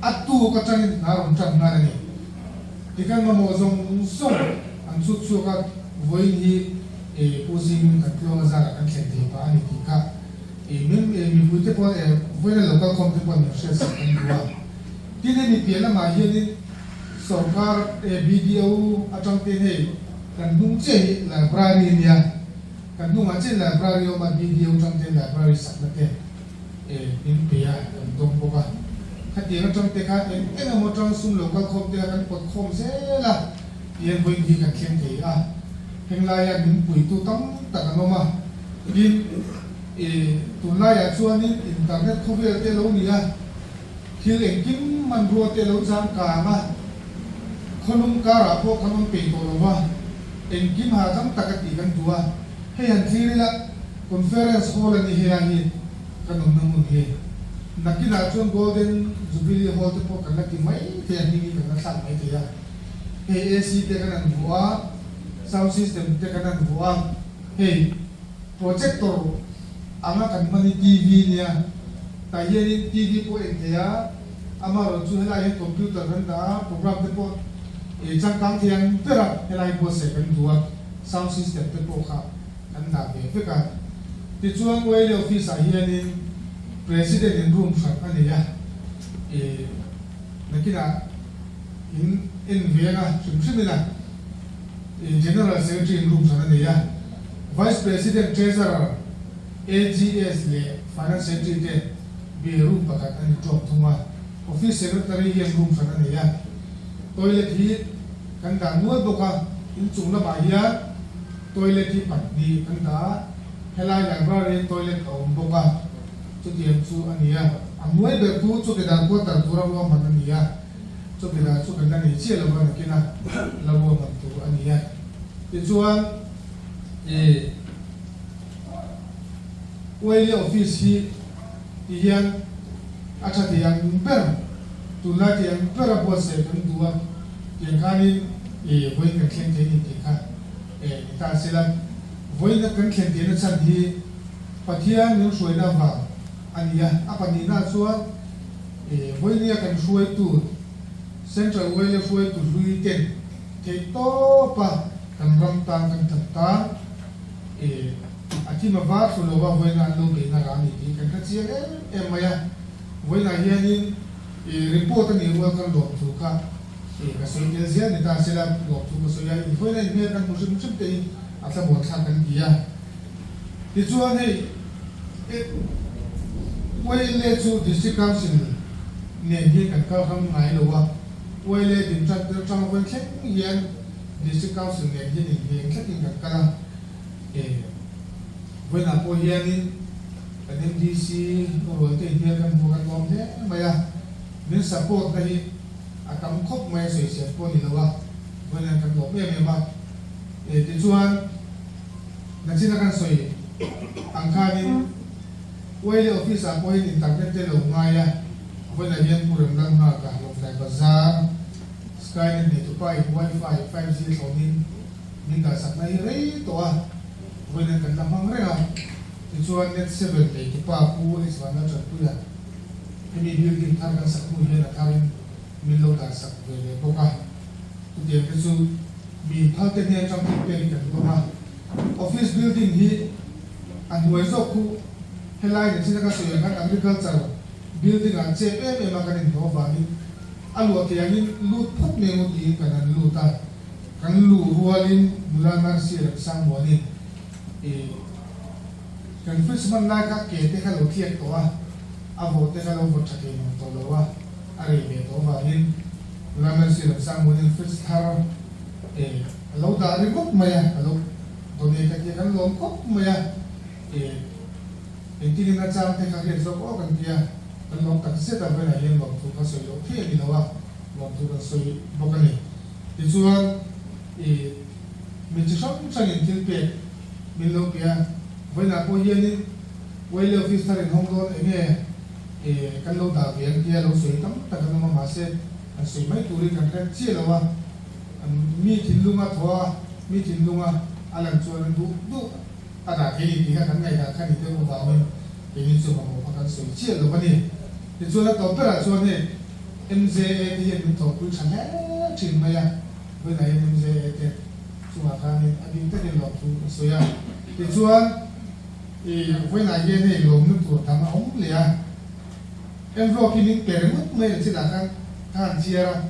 อัดตู้ก็จังน่ารู้จักงานนี่ที่กันมาโมซงส่งอันสุดกับวันนี้ผู้สิงกับพี่องค์จะกันเขียนที่บ้านนี่ที่ค่ะมีผู้ที่พอวันนี้เราก็คอมพิวเตอร์เชื่อสักกันดูว่าที่นี่มีเพียงละมาเยอะนี่สงการวิดีโออาจารย์ที่ให้กันดูเจไลบรารีเนี่ยกันดูมาเจไลบรารีออกมาวิดีโอจังเจไลบรารีสักนั่นเองมีเพียงตรงปกติขัดแย้งจังเตะขัดแย้งมันจังสุ่มโลกคอมเตะกันปดคอมเสียละยังวิ่งที่กันเขียนที่เฮงลายดินปุ๋ยตัวตั้งตักันออกมาดินตัวลายส่วนนี้อินเทอร์เน็ตเขาเรียกเตลูนี่คือเองกินมันรัวเตลูจามกามาคนนุ่งการะพวกเขามันเปย์ตัวว่าเองกินหาจังตักติกันตัวให้หันที่นี่ละคอนเฟอเรนซ์ฮอลล์นี่เฮียนี่กันนุ่งนุ่งเฮียนักกีฬาช่วงโกลเด้นจูบิลีฮอลล์ที่พวกกันนักกีฬาไม่เทียนนี่กันนักสัตว์ไม่เทียนAAC เตกันนั่นหัว sound system เตกันนั่นหัวเฮ้โปรเจคเตอร์อันนั้นกันมันทีวีเนี่ยแต่ยันทีวีพวกเอ็นเทีย amaro chu helai computer kan da program te po e chang kang thiang pera helai po se kan duwa sound system te po kha kan da be fe ka ti chuan wei le office a hianin president in room khat ani ya e nakina in venga chimchimina e general secretary in room khat ani ya vice president treasurer AGS le finance secretary te be room pakat ani job thuma office secretary in room khat ani ya toilet hi kan da nuai boka in chungna ba hian toilet hi patni kan da helai library toilet om boka chu tiam chu ania amuai be tu chu ke dan ko tar tura wa man ania chu ke da chu kan ni che lo ba kina la bo man tu ania ti chuan e wei office hi hian acha ti yang ber tu la ti yang ber bo se kan duwa ti kani e wei ka khen te ni ti kha e ta sila voi na kan khen te na chan hi pathia nu soi na va ania apani na chuan e voi nia kan soi tu central way le soi tu lui ten te to pa kan ram tang kan thak ta e athi ma va su lo wa voi na lo be na ra ni ti kan ka chiang em maya voi na hianin e report ni wa kan lo tu ka e ka soi ke zia ni ta sila lo tu ko so ya i voi na ni kan mu sim sim te atla mo tha kan dia ti chuan hei wei le chu district council ne hi kan ka ham ngai lo wa wei le din chat de chang wen khet hian district council ne hi ni hi khet in kan kala e wei na po hian in kan MDC ro te hi kan mo kan lom de maya min support ka hi akam khop mai se se po ni lo wa wei na kan lom me ma e ti chuan na china kan soi angkhanin wei le office a point internet te lo ngaya wei na hian puram lang na ka lo kai bazar skynet ni to pai wifi 5G thonin ning ka sak nai rei to a wei na kan lamang re ha ti chuan net 7 te ki pa pu is wan na chat pu ya mi building thar kan sak mu hian a tharin min lo da sak ve le boka tu de ke chu mi phal te ne chang pe kan ko ma office building hi an huai zo khu helai ni china ka so yang agriculture building an che pe ma kan no va ni alu ke yang lu thuk ne mo ti kan lu ta kan lu rualin mulana si rak sang mo ni e kan fisman na ka ke te ka lo thiek to a vo te ka lo vo thake no to lo wa are be to va ni mulana si rak sang mo ni fis thar e lo da ri kop ma ya lo to ne ka ke kan lo kop ma ya e ini na chang te ka ke zo ko kan dia kan lo tak se ta ba na yen lo tu ka so yo the ni lo wa lo tu ka so bo ka ni ti chuan e mi chi som chang in til pe min lo pia voi na ko yen ni wei le office tar in hong kong e kan lo da bien kia lo so tam ta kan ma se an so mai tu ri kan kan chi lo wa mi tin lunga thwa mi tin lunga alang chuan du ada ke ni kan ngai da kan ni te mo ba men ke ni so mo pa kan so chi lo ba ni ti chuan la to pera chuan ne MZA ti yen to ku chan he chin ma ya voi na MZA te chu ma ka ni adin te ni lo tu so ya ti chuan e voi na ye ne lo nu tu ta ma om le ya envelope ni per mu me chi da kan chi ra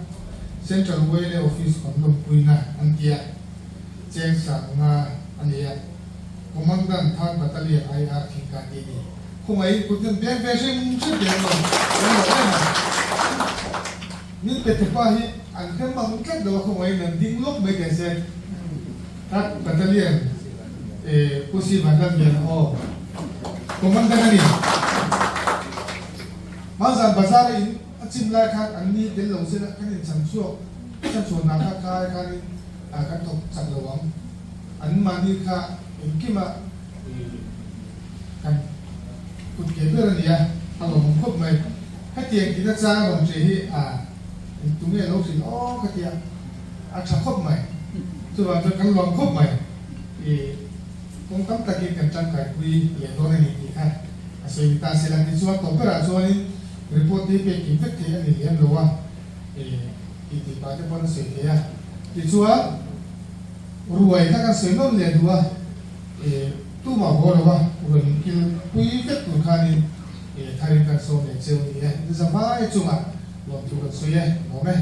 central way le office kon lo puina an tia cheng sa nga ania commandant third battalion IR ka ni không ai cũng từng biết về sinh xuất hiện rồi nhưng về thực ra thì anh không bằng cách đó không ai làm đi lúc mấy cái xe các battalion pusi battalion oh commandant này mà giờ bazar in chim lại khác anh đi đến lâu sẽ cái này sản xuất nào khác cái này cái thục chặt lầu anh mà đi khác cái mà kan kut ke ber nia alo mong khop mai hatiang ki na cha ron che hi tu nge lo sin o ka tia a cha khop mai tu ba kan long khop mai e kong tam ta ki kan chan kai pui ye do ne ni ki kha a so ta se la ti chuan to pera chuan report đi về kiểm phép thì anh liền luôn à thì bà cho con sửa thế à thì chúa rồi các cái sửa nó liền luôn à tu mà bỏ rồi rồi cái quý phép của khai thay cái số này chơi thì cái giờ phải chung à làm tu cái số này đúng không?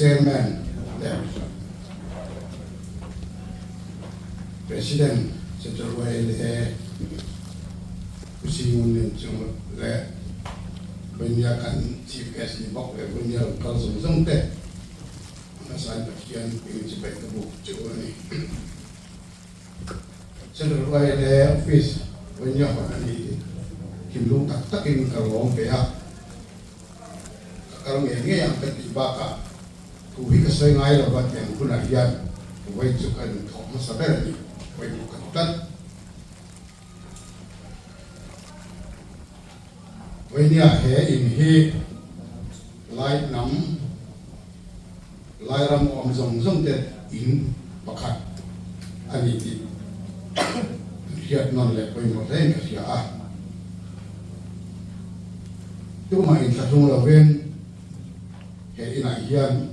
Chairman, President, Central Way, the Kusingun in Jung, the Bunyakan Chief Guest in Bok, the Bunyal Council Zumte, as I began to make the book to Central Way, the office, when you have any Kim Lu Tak in Kalong, they are Kalong, yang Baka. Kuwi kasay ngay là bạn yang pun ahian kuwi cukan thok masaber ni kuwi bukan tan kuwi ni he in he lai nam lai ram om zong zong te in pakhat ani ti hiat non le kuwi mo ren ka sia a tu ma in sa thung la ven he in ahian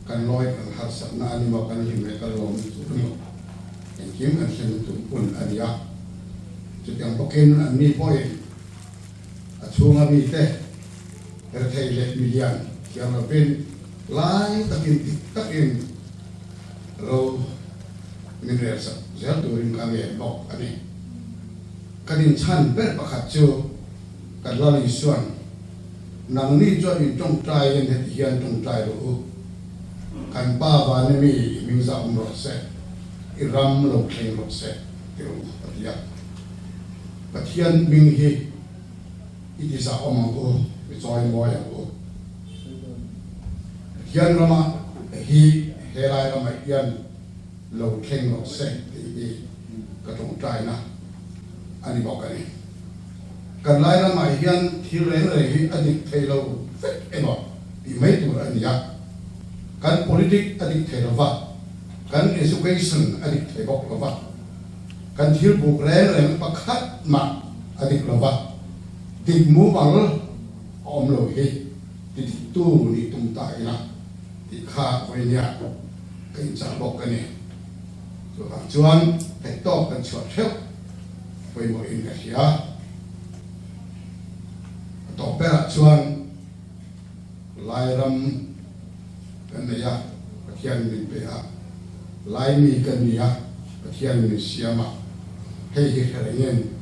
kan loi kan har sabna ani ma kan him le kan lom tu ni en kim an sen tu pun ania tu yang poken an ni poi a chunga mi te er thei le million yang la ben lai takin ro min re sa zel tu rin ka me bok ani kanin chan per pakhat chu kan la li suan nang ni cho in tong trai en het hian tong trai ro kan pa va ne mi ming za ro se I ram lo kleng ro se teu atia pathian ming hi I ti sa omang o mi choi mo ya o hian rama hi helai rama hian lo kleng ro se ti ka tong trai na ani bok ani kan lai rama hian thil le hi adik thelo fet emo ti mai tu ani ya kan politik adik thelova kan education adik thebok lova kan thil buk re pakhat ma adik lova tik mu bang om lo hi ti tu ni tum ta ina ti kha ko nia kan cha bok ani so chuan te to kan chot theu poi mo in ka sia to pera chuan lai ram lai mi kan ni a pathian ni siama hei hi kharengen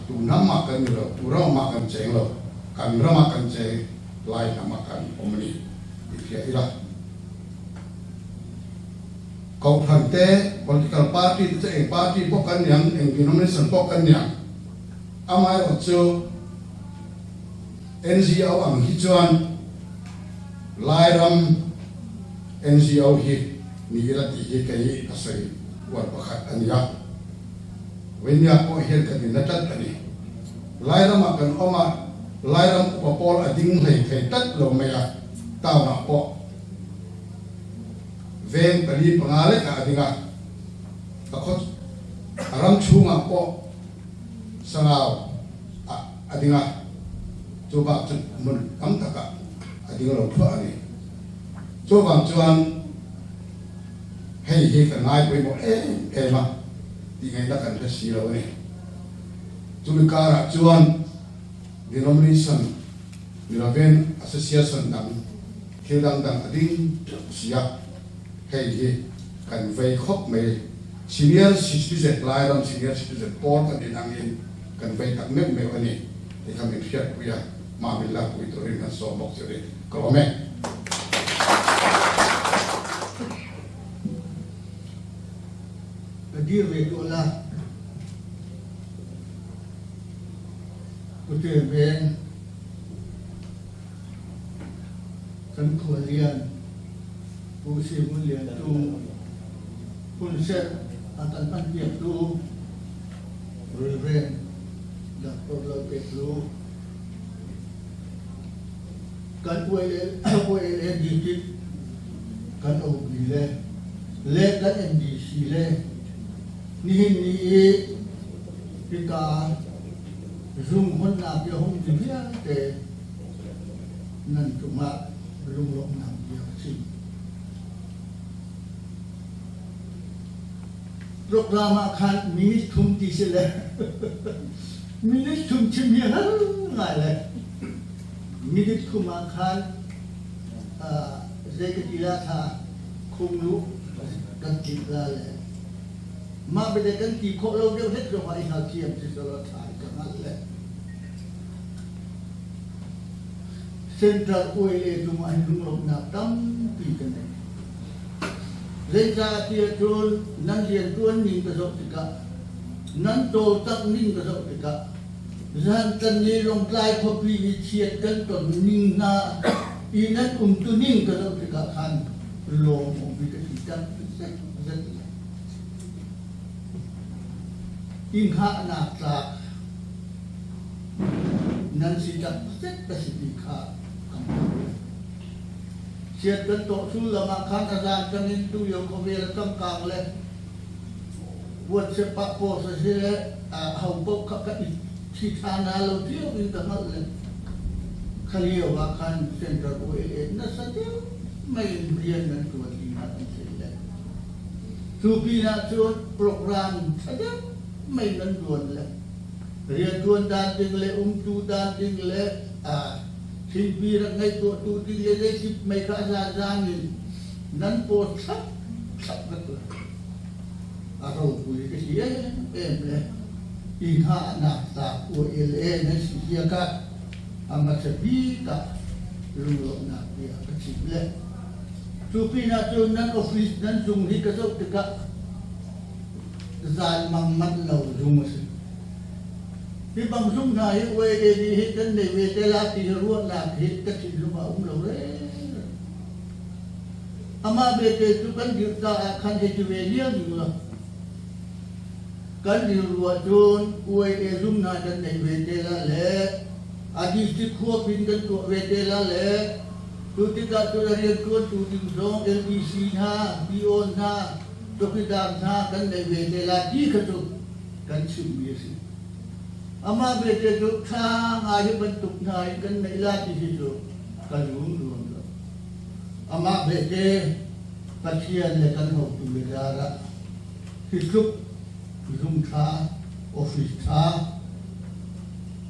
tu namma kan ni lo tu ra ma kan cheng lo kan ra ma kan cheng lai namma kan omni ifia ila kau phante political party te eng party pokan yang eng denomination pokan yang amai ocho NGO ang hichuan lairam NGO hi nira ti hi kai asai war pakhat ania wenya ko hel kan ni natat ani lairam akan oma lairam popol ading hei thei tat lo maya taw na po ven pali pangale ka adinga takot aram chunga po sangaw adinga coba mun am taka adinga lo thua ani coba chuan hei hei kan ngai poi mo ma ti ngai la kan ta si lo ni chumi kara chuan denomination European Association dang khedang dang ading sia hei hi kan vei khop me senior citizen lairam senior citizen port kan dinang in kan vei tak me me ani ti kam in fiat kuya ma billa ku to rin kan so mok jere ko me dia betul betul ben kan kualian usia mulia tu pun set akan panjang tu reven dah perlu perlu kan kualian dikit kan obile le kan NDC le ni pika zoom hon na pia hom dia te nan cuma belum lok na dia si program akan minit thum ti sele minit thum chimia ngai le minit thum akan zekatila tha khumlu kan tila le ma bede kan ti kho lo deu het ro mai ha kiam ti so lo thai ka ngal le central oil tu mai lung lo na tam pi kan ne leja ti tron nan lien tuan ning ka so ti ka nan to tak ning ka so ti ka zan tan ni long klai pho pi ni chiat kan ton ning na i nan tu ning ka so ti ka khan lo mo bi ka ti tak set in ha na ta nan si tak set pasifika siat kan to su lama khan azan kan tu yo ko ver kam kang le buat sepak po se hau pok ka si thana lo tio in ta mal le khalio wa khan center oe na satiu mai rian nan ko ti na se le tu pina tu program saja mai nan duan le rian duan dan ding le tu dan ding le sin pi ra ngai tu ding le le si mai ka za ni nan po sap ka tu aro pu ke si em le i ha na ta o ele na si ya ka ama se pi ka lu lo na ya ka si le tu pi na tu nan office nan jung hi ka so ka zal mang mat lo jung se pi bang jung na hi we de ni hi kan ne we te la ti ru na hi ka si lu ma lo re ama be te tu kan di ta khan he ti we lia ni lo kan di ru jun we de jung na dan ne we te la le adi ti kho pin kan tu we te la le tu ti ka tu ri ko tu ti song LBC na bio na tu ki da na kan ne we te la ti ka tu kan chu mi si ama be te tu tha nga hi ban tu na kan ne la ti si tu ka lung lung ama be te pathian le kan ho tu le ra hi sup zum tha office tha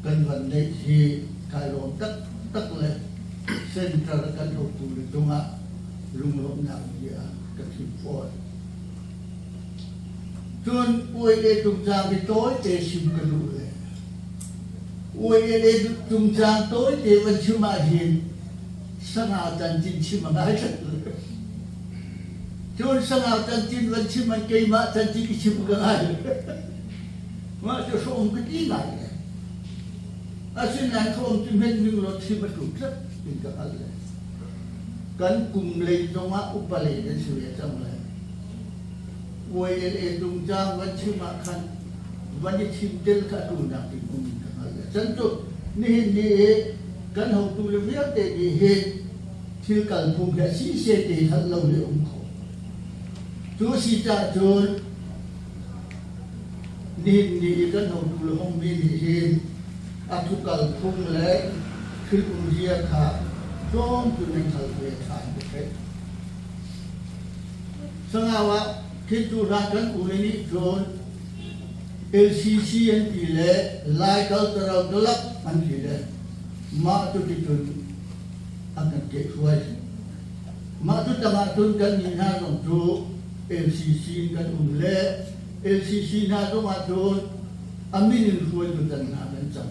kan van nei hi kai lo tak le center kan ho tu le tunga lung lo na ya ka thi for tuan uai le tung jang di toy te sim kalu le uai le tung jang toy te wan chuma hin sanga tan jin chima ngai chat tuan sanga tan jin wan chima ke ma tan jin chim ga ngai ma就说我们个地来的现在说我们这边民了去不住这应该อะไรกันกลุ่มเลยตรงว่าอุปเลนสุริยจังเลยวยเอตรงจางวันชื่อมาคันวันนี้ชิมเตลขาดูนักที่กลุ่มกันอะไรฉันจุดนี่กันหงตุลเวียเตดีเฮที่กันภูมิและสีเสตีทันเราเลยองค์เขาจูสีจ่าจูนนี่กันหงตุลห้องมีเฮอัตุกันภูมิและคืออุเรียขาจอมจุดในทะเลทานไปสังหาวะคิดดูรักกันอุเรนิโจน LCC อันที่เล่ไล่เขาตระดลักอันที่เล่มาตุติจุนอันกันเก็บไว้มาตุตมาตุนกันนี่นะตรงจู LCC กันอุเล่ LCC นะตรงมาโจนอามินินช่วยตุกันนะเป็นจัง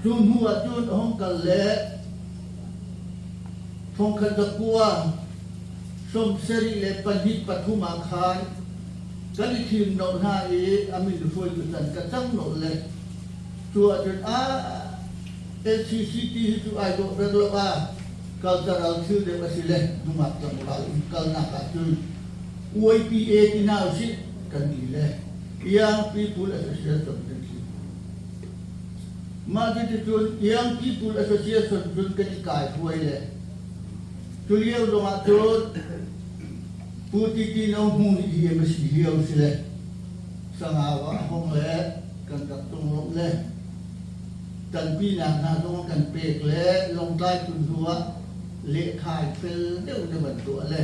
จูนหัวจูนห้องกันเล่ทงคันตะกัวสมเสรีเลปันหิปฐุมาคารกันทีมโนนาอามินช่วยกันกระจังโนเลยตัวจนLCCT ที่ไอโดเรลว่ากัลจะเราชื่อเดวัสิเลนุมัดจังหวะกัลนักจุน UIPA ที่น่าสิกันดีเลยยัง People Association กันที่มาที่จุนยัง People Association จุนกันกายช่วยเลยจุเลียวลงมาจุดผู้ที่น้องหุ่นที่ยังไม่เลี้ยวสิเลยสังหาวะห้องเล่กันกับตรงลงเล่กันปีนักนาตรงกันเปกเล่ลงใต้คุณหัวเละขายเป็นเดี๋ยวจะบรรทุกเล่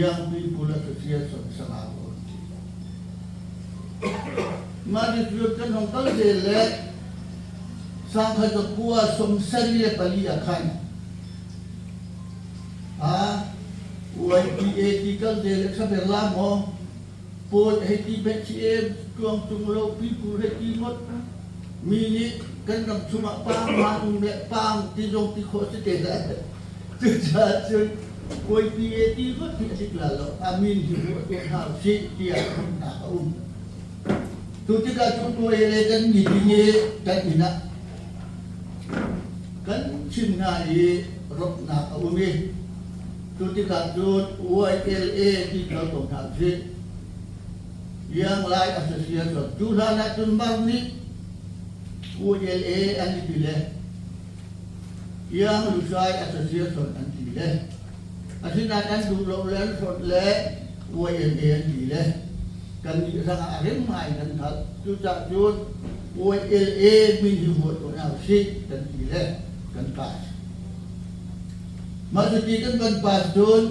ยังมีผู้ละเสียสนสังหาวะมาที่จุดกันของตั้งเจเล่สังขตะกัวสมสรีปลีอาคันUIPA tikal de sa berlamo po heti BCM tuang tunglo people heti mot mini kan kam cuma pang le pang ti jong ti kho se te da tu cha chu UIPA ti mot ti sik la lo amin hi mo to ha si ti a na tu ti ka tu ele kan ni ni kan ina kan chin na rot na umi tuti kajut UILA di Kampung Haji yang lain asosiasi Jurana Tunbarni UILA anti-bila yang lusai asosiasi anti-bila asinakan dulu lain sotle UILA anti-bila kan sangat arim mai kan tutak jut UILA minhi buat orang sih anti-bila kan pas maksudnya kan pasdun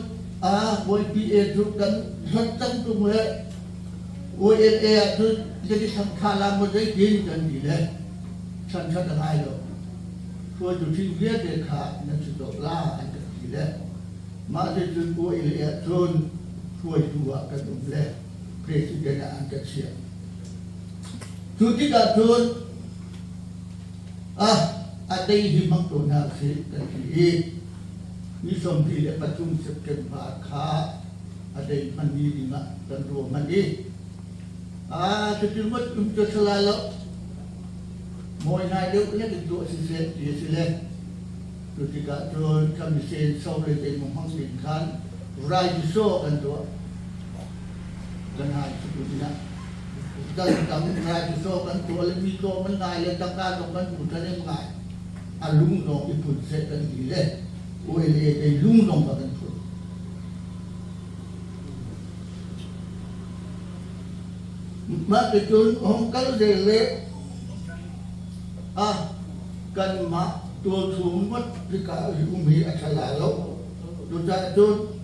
UIPA itu kan tentang tu mulai UILA itu jadi sangkala mulai gini kan bila sangkala lain lo, so jadi dia dekha dan sudah lah ada bila maksudnya UILA itu suai dua kan mulai presiden angkat siap, jadi kadun ada himang tu nak sih kan iniนี่สมที่และประชุมเสร็จผ่าค้าอะไรมันมีดีมากกันรวมมันดีจะถึงว่าคุณจะสลายแล้วมวยนายเดียวเล่นตัวสิเสดีสิเล่ตัวที่กาโดนคำเซ็นโซ่เลยเต็มห้องสินค้าไรโซ่กันตัวกันหายสุดที่นั่นตั้งแต่ไรโซ่กันตัวแล้วมีตัวมันนายเลยตั้งการตรงกันผุดจะได้ง่ายลุงลงที่ผุดเสร็จกันดีเลยUILA ay lunglong bagan ko. Makitun hongkal dele kan ma tua sumat jika umi asalalo tuta tun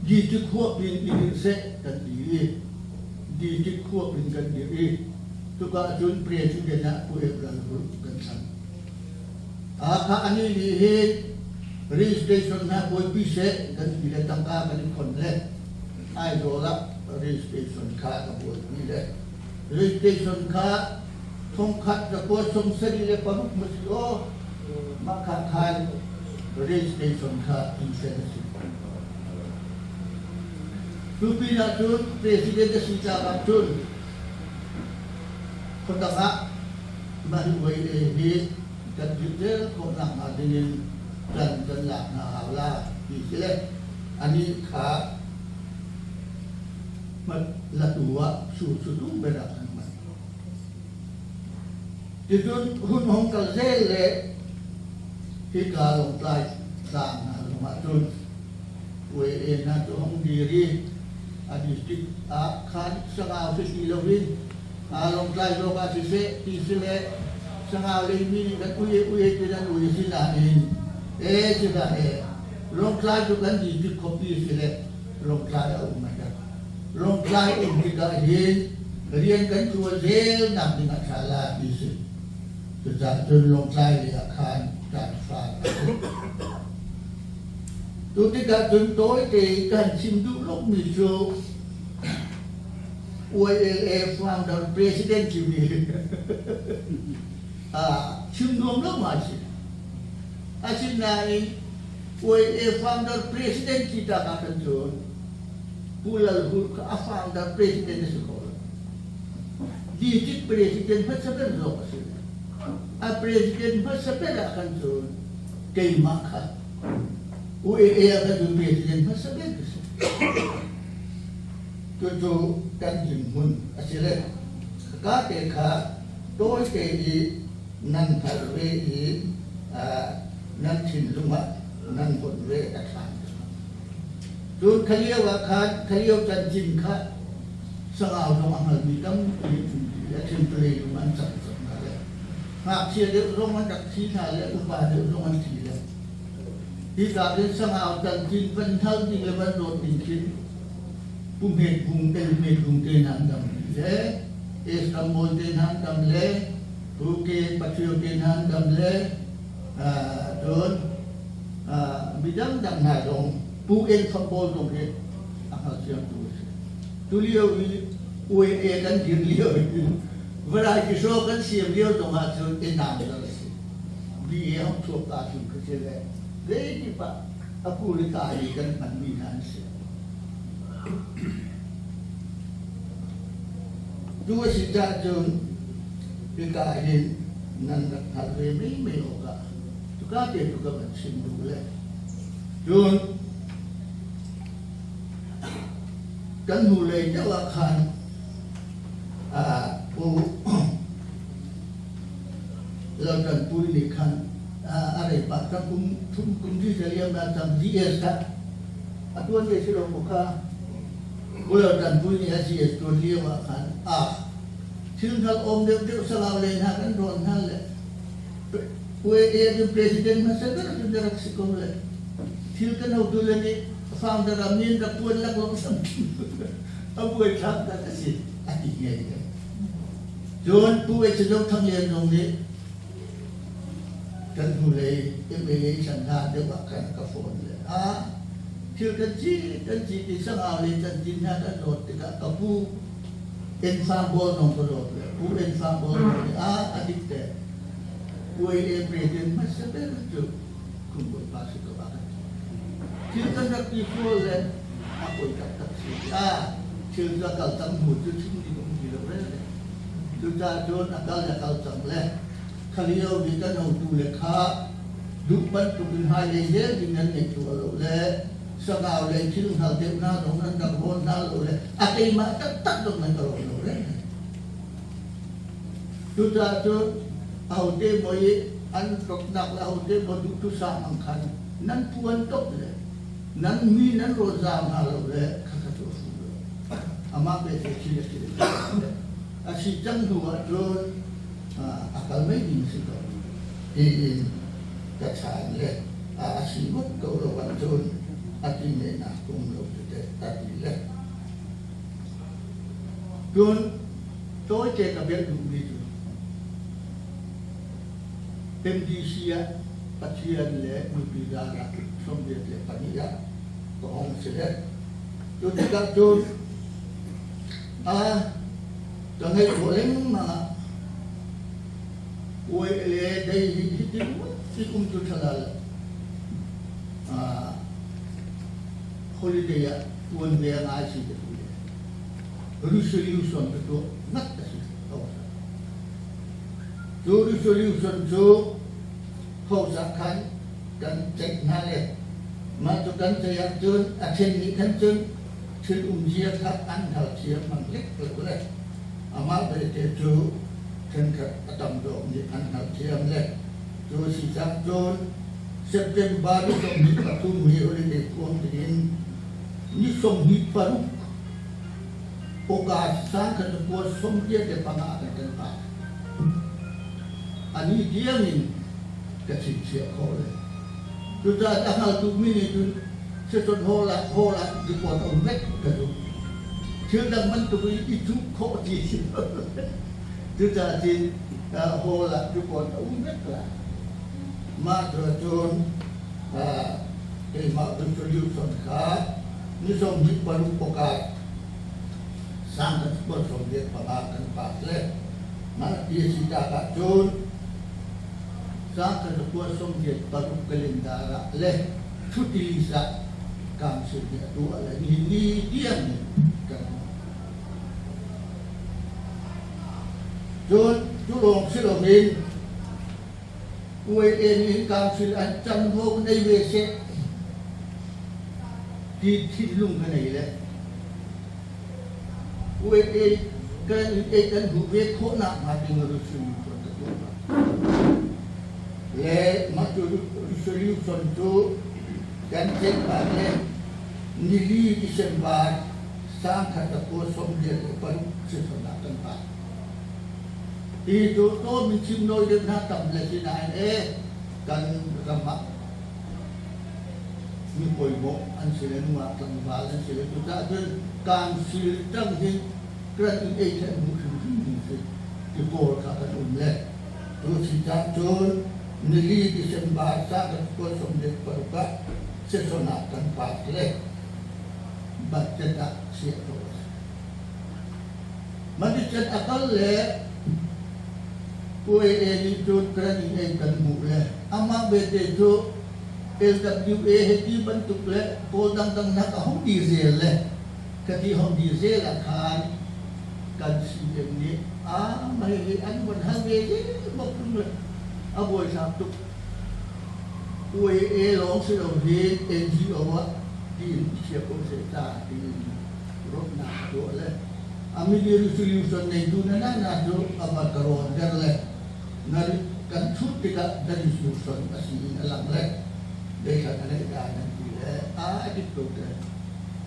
di tikhuak bin se kan diri di tikhuak bin kan diri tuka tun presiden nak punya kan san ani lihe registration na boy pise kan bila tangka kan konle ไอ้โดละ registration ค่ากับบุตรนี่เลย registration ค่าทงคัดกับบุตรสมศรีเลยปนุษย์มุสโอมาขาขาย registration ค่า incentive รูปีละจุด presiden จะสิจ้ากับจุดคนต่างๆมาดูไว้เองนี่กันจุดเดียวคนหลังมาดีกันหลังหาลาดีเสียอันนี้ขามันละตัวสูดดุ้งไปแล้วมันจุดหุ่นของกระเซ็นเลยที่การลงปลายสร้างนะลงมาจุดเวเอ็นนะจุดของดีรีอดีตที่อาคารสงาวที่เราวินลงปลายโลกาสิเสที่สิเลสงาวเลยมีกันอุยที่นั่นอุยสิลาเองสิลาลงปลายจุกันดีที่ copy สิเลลงปลายเอาไม่ได้ลงปลายเองที่ก็เรียนกันตัวเร็วนำดิ่งชาลาดีสิจะจนลงปลายในอาคารการฟ้าตัวที่การจนโต้ที่การชิมดูลกมิโซOLA founder president ที่มีชิมดูลกมาสิอาชินาย OLA founder president ที่ตากกันจนPulal hulk founder president sekolah. Dijit presiden berseber lokasi. Presiden berseber akan turun ke Makkah. UAE akan turun presiden berseber tu. Tu kan jimun asyik kata kah toh kei nan tharwe nan chin rumah nan putwe akan.จนเขาเรียกว่าเขาเรียกจันจินค่ะสงาวตรงอันมีตั้งและเทมเพลตมันสั่งอะไรหากเชียร์เดี๋ยวลงมันจากที่ถ่ายแล้วอุปาเดี๋ยวลงมันทีแล้วที่การเรียนสงาวจันจินเป็นเท่าจริงเลยมันโดดดิ่งขึ้นปุ่มเหตุปุ่มเตนันดำเล่เอสกัมโบเตนันดำเล่ภูเก็ตปัจจุบันเตนันดำเล่จนบิดำดังหาลงผู้เองฟังบอลตรงนี้อาหารเสียงตัวเลี้ยวอุยเอกันยืนเลี้ยวเวลาที่โชกันเสียงเลี้ยวตรงมาจนเอ็นนานเลยสิบีเอห้องชกตาถึงก็เจอเลยเดี๋ยวที่ปะอากูริกาอีกันมันมีทางเสียดูสิจ้าจนริกาอีนั่นนักทะเลไม่ออกอะทุกการเดินทุกการมันชิมดูเลยจนกันหูเลยเจ้าอาคารผู้เราจะพูดในคันอะไรปะถ้าคุณที่จะเรียนมาทำ GS ครับตัวนี้สิเราบอกว่าเราจะพูดใน GS ตัวเรียกว่าคันถึงทางองค์เดียวสลาวเลยนะกันโดนนั่นแหละUAE yang presiden masa itu sudah raksasa le. Tilkan waktu lagi founder Amin dah puan lah kalau sam. Abu Ekram dah kasih atiknya itu. John puai sejauh tanggian dong ni. Kan mulai MLA Chandra dia bahkan kafon le. Tilkan ji di sang awal dan jinna kan dot dekat kapu. Enfambol nong dot le. Pu enfambol ni adik deh. UAE presiden masa begitu kumpul pasir ke bakat. Kita nak dipulih apa yang tak sih? Kita kalau tamu tu sini di mana? Kita john akal tampileh. Kalau kita nak tu lekha, dupat tu binhai leh dengan itu leh. Sekarang leh cium hal dia dong nak bon hal leh. Akai mak tak dong nak leh. Kita johnเอาเดมอยอันตกหนักแล้วเอาเดมดูทุสามังคันนั้นพวนตกเลยนั้นมีนั้นโรซามฮาโลเลยข้าตัวฟูเลยอามาเป็นสิ่งที่อาชีพจังหัวจนอาการไม่ดีสิครับกระชายเลยอาชีพมันก็ระวังจนอาทิตย์นี้นะคงเราจะตัดเลยจนโต้เจกับเบ็ดดูดีจุMDC pasien le mubidara sombet le pania ko hong sele to tu tidak tu jangan boleh mana ue le dari hidup tu halal holiday ya tuan dia ngaji tu resolution tu nak kasih tu resolution tu kau sakan kan cek nale masukkan saya tu action ni kan tu dia tak antal dia mengklik boleh amal dari tu kan atam dong ni antal dia mele tu sisa tu September tu ni tu ni oleh tuan din ni somhit baru okat sang kan buat somdia de pangakan tempat ani dia ni kasih siap oleh sudah tanggal tu mini tu sesuatu hola di buat umek tu sudah mentu itu kok di sudah di hola di buat umek lah maka tu mak tu solution kah ni somhit baru okat sang kan buat somdia pangakan tempat le mana dia sida kat tu sang ketua Soviet baru kelendara leh utiliza kansirnya dua lagi ini dia ni kan Jurong silomin ue ini kansir ancam ho nei wese di lung kan nei leh ue kan hube ko nak mati ngurusin le matu solution tu kan cek balik nili Desember sang kata kosong dia baru sesuatu tempat itu tu mencium noi dengan tam lagi naik kan ramak ni poibo ansilen wa tam balan sile tu tak tu kan sil tang ni kerana ini kan musim di bawah kata umle tu sejak tu nili Desember sang kosong dia baru sesuatu tempat le baca tak siap terus macam akal le kue ini tu kerana ini kan mulai ama bete tu LWA heti bentuk le kodang tang nak hom diesel le kati hom diesel akan kan siap ni mai an bon hal bete bokung le aboy sabtu kue long silo he NGO di siap ko seta di rotna do le ami di resolution na itu na do apa karon le nari kan cut tidak dari solution masih alam le deka ada dan dia di program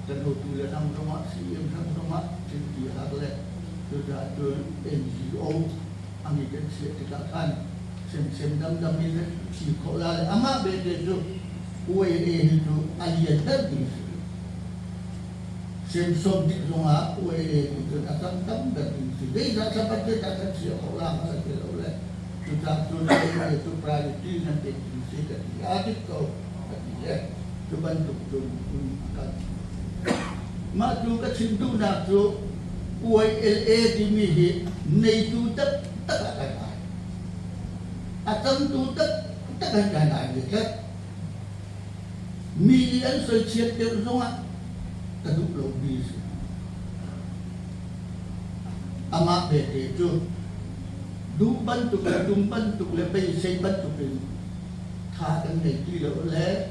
dan tu le nam rumah si nam rumah di le sudah tu NGO ami kan siap tidak kan sem dam ini si kola ama bede tu ue itu alien tadi sem som di rumah ue itu datang tam dan dia tak sempat dia tak siap kola lagi oleh sudah tu itu priority nanti kita adik kau ya tu bantu tu kan maju ke cintu nak tu ue LA di mihi nei tu tak ada atam tu tak ada dekat milian sosial terusnya kedua lebih amat bete tu dumban tu lebih seban tu thà kan này đi đâu lẽ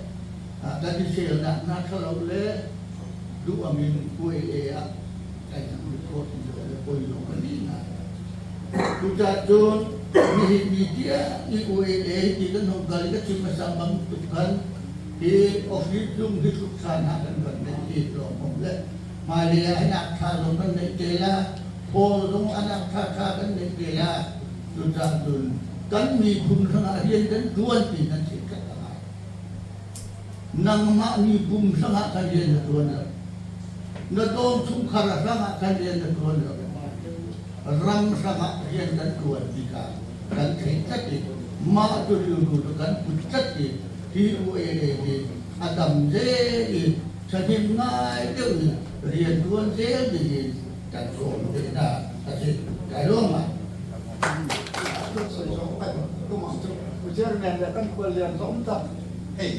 cái đi xe là na thà đâu lẽ dua min kue cái thằng được có thì là kue lo cái đi na tu cha John ni dia ni kue di kan hong kali kan cuma sambang tu kan di office room di sana kan kan di lo mole Maria anak thà lo kan này kela po dong anak thà kan này kela tu cha John kan mi pun sana rian kan tuan ti nan si ka nang ma ni pun sana kan rian na tuan na dong sum khara sana kan rian na tuan ram sana rian kan tuan ti ka kan thei ti ma tu lu kan pucat ti hi u e adam je i sa him ngai de เรียนด้วนเสียดีจัดโฉมดีนะแต่ที่ไก่ร่วงอ่ะก็สวยสองไปก็มองจุดผู้เชี่ยวชาญแต่กันควรเรียนสมทับเฮ้ย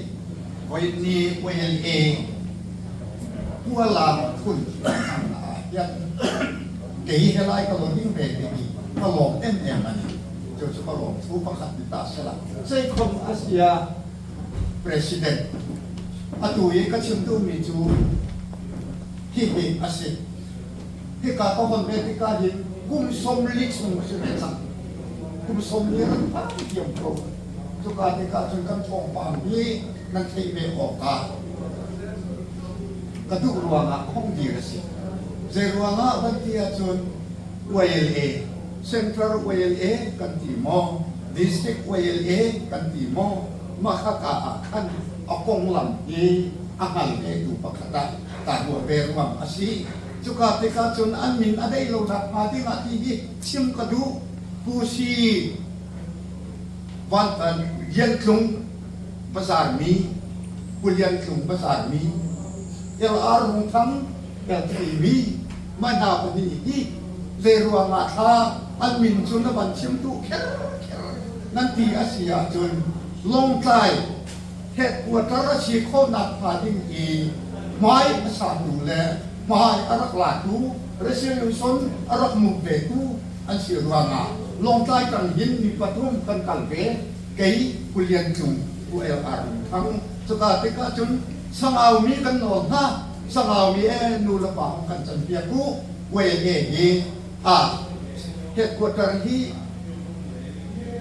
วันนี้วันเองผู้ลามคุณยังเกี่ยอะไรก็ลงยิ่งเป็นดีก็ลงมันจะก็ลงทุกประคับติดตาสลับใช่คนอาเซียPresiden atau yang kacim tu miju hihi asyik hika pohon betika hin kum somlik semua sebetang kum somlik apa yang pro suka tika cungkan cong pambi nanti beoka kaduk ruang hong dirasi zeruang banti acun WLA Central WLA kan timo District WLA kan timo makakaakan akong lampi akal itu pakata tahu beruang asi juga tika cun amin ada ilo mati mati sim kadu pusi wantan yan klung pasar mi kulian klung pasar mi LR thang TV mana pendidik zeruang ata amin cun ban sim tu nanti Asia cun long time headquarter si ko nak pading I mai asatu le mai arak latu resolution arak mukbe tu an si ruanga long time kan hin ni patum kan kalbe kei kulian chung ULR thang suka tika chun sangau mi kan no na sangau mi nu la pa kan chan pia ku we ye headquarter hi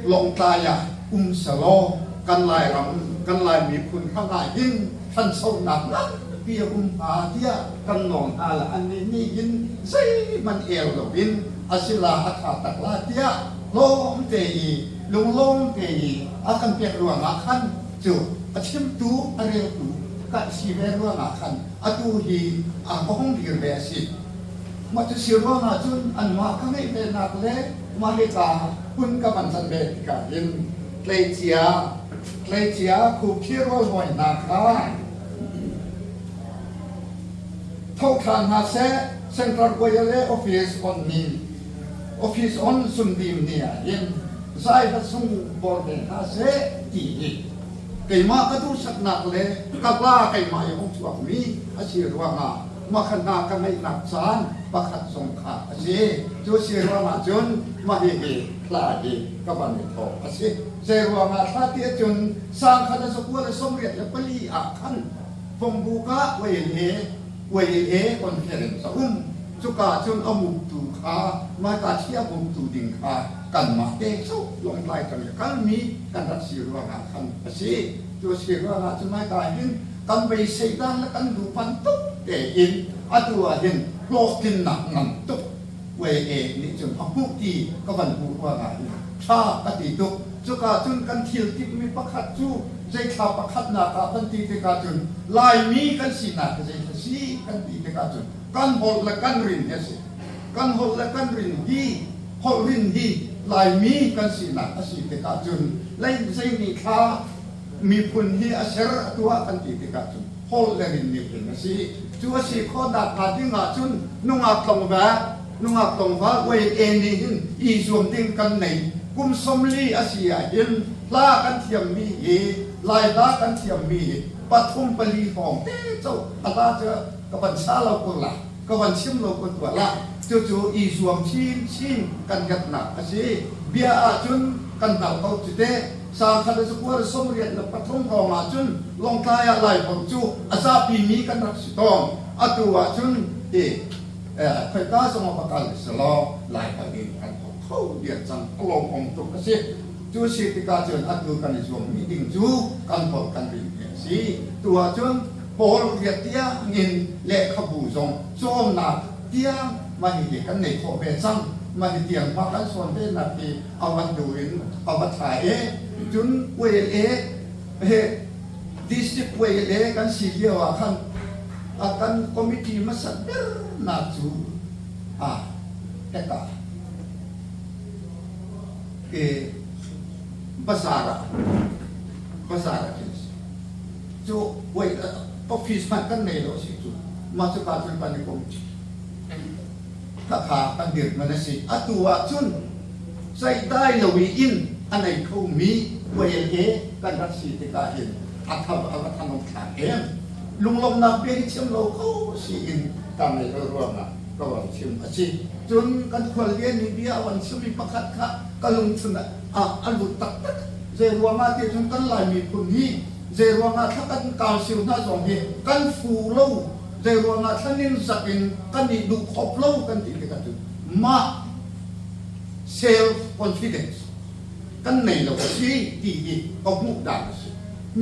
long time saloกันลายรำกันลายมีคุณข้างหน้ายินท่านทรงหนักนักเปียพาเทียกันนองอาละอันนี้นี่ยินใช่มันเอวดบินอาศิลาอัฐาตักลาเทียลมเตยีลุงลมเตยีอาคันเปียรวงอาคันจูอาชิมตูอาเรียวตูกัดชีเวรวงอาคันอาตูฮีอาบ้องดีเรสิมาจะสิรวงอาจุนอันมาข้างในเป็นนักเล่มาเลกาคุณกับมันสันเบติกายินเลเจียคูพิโรหอยนาคาเท่าทางฮาเซเซ็นทรัลโกยเลออฟฟิศออนนีออฟฟิศออนสุนดีมเนี่ยยังใช้พัสดุบอร์เดนฮาเซตีไก่มาก็ดูสักนักเลยกับล่าไก่มาอย่างช่วงนี้อาชีพว่ามาขนากันให้หนักสารประคัดสงขาอาชีพจูเสียว่ามาจนมาเฮพลาดีกับวันนี้พออาชีพเสียว่ามาท่าเตี้ยจนสร้างคณะสกุลสมเด็จและปลีอาคันฟงบุกะเวเอคอนเฟอเรนซ์จุกาจนเอามุตูขามาตาเชียมุตูดิงขากันมาเตะสุลงไล่กันกันมีกันรักเสียว่ามาคันอาชีพจูเสียว่ามาจนไม่ตายหินกันไปเสดานและกันดูพันตุกแต่อินอัตัวหินโลกินหนักนันตุกเวเอนี่จนพักมุตีก็บันบุว่าไงชากติตุกจุกาจนกันทิลติมีประคัดจูใจขาประคัดนาคาพันตีเตกาจนลายมีกันสีนาใจสีกันตีเตกาจนกันหดและกันรินเนี่ยสิกันหดและกันรินฮีหดรินฮีลายมีกันสีนาสีเตกาจนไล่ใจนี่ขามีพุนฮีอาเชรตัวกันตีเตกาจนฮอลเลรินนี่เป็นสิจัวสิข้อดักพาดิ้งอาจุนนุ่งอาตรงว่าเวเอนี่หินอีส่วนดิ้งกันไหนกุมสมลีอาเซียหินลากันเทียมมีลายลากันเทียมมีปฐมปลีฟองเต้เจ้าอาลาเจกับบัญชาเราคนละกับบัญชิมเราคนตัวละจู่อีส่วนชิมกันยัดหนักอาเซียเบียอาจุนกันหนักเขาจุดเต้สางคันสกุลสมเรียนและปฐมรองอาจุนลงทายอะไรผมจูอาซาปีมีกันรักสิตองอาตัวจุนเคยก้าสมบัติสลอลายกันเองกันเขาเดียดจังกลมองตุกสิจูสิติกาจุนอาตัวกันในช่วงมีดิ่งจูกันพอกันริงสิตัวจุนโพลเรียเตียงินเละขบูจงโจมหนักเตียมาเห็นกันในโคเบซังมาเตียงมากันส่วนเป็นนาทีเอาวันดูอินเอามาถ่ายจุนเวเอดิสติกเวเอกันสี่เดียวกันakan komiti masadar naju eka ke basara jenis jo wait office makan nih lo sih tu มาสุกาจุนปันนิคมถ้าขากันเดือดมันสิอัตัวจุนใส่ได้ละวีอินอันไหนเขามีเวลเอกันรักสีติกาเห็นอัฐบอัฐนงขาเองลุงลงนับเป็นเชื่อมโลเขาสีอินตามในเรื่องอ่ะก็ว่าเชื่อมอาชีพจนกันควรเรียนมีเบียวันสมิประคัดค่ะก็ลงทุนอันบุตรตักเจรวงาที่จนกันหลายมีคนนี้เจรวงาถ้ากันกาวสิวหน้าสองเหกันฟูเล่าเจรวงาท่านินสักินกันดีดูขอบเล่ากันติดกันจุมาเซลฟ์คอนฟิเดนซ์กันในเราสิดีออกมุกดาส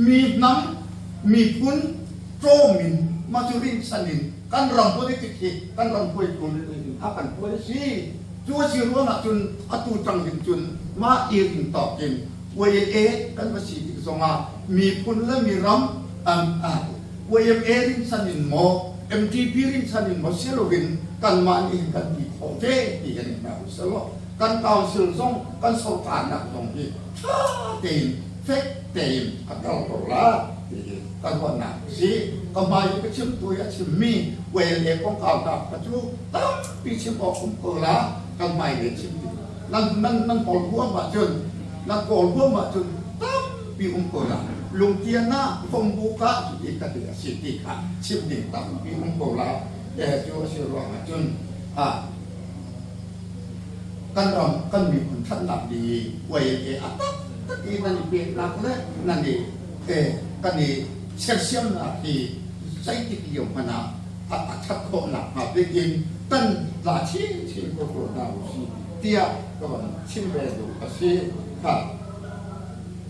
มีน้ำมีพุนโจมินมาจุรินสันินกันรำพูดติดกันรำพูดกุลakan polisi jua si ruang jun atu tang jun ma iring tok jin WMA kan masih di songa mi pun le mi ram WMA rin sanin mo MTP rin sanin mo silovin kan man in kan di khote di kan na usalo kan council song kan sultan nak song di tin fek tin akal pola kan wana si kamay ko chim tu ya chim mi WMA kong kau tak patu tapi chim ko pola kan mai de chim nan pol buang ba chun nan pol buang ba chun tapi pola lung tiana phong buka di ka de siti ka chim de tapi pola jo si ruang chun kan mi punท่านหลับดีWMAที่นั่นเป็นหลักเลยนั่นนี่กันนี่เชื่อเชื่อมนะที่ใช้ติดเดียวมานะชัดโคหนักมาเป็นยินตั้งหลายชิ้นก็โกรธเราสิเตี้ยก็ชิ้นเบลดูก็สิครับ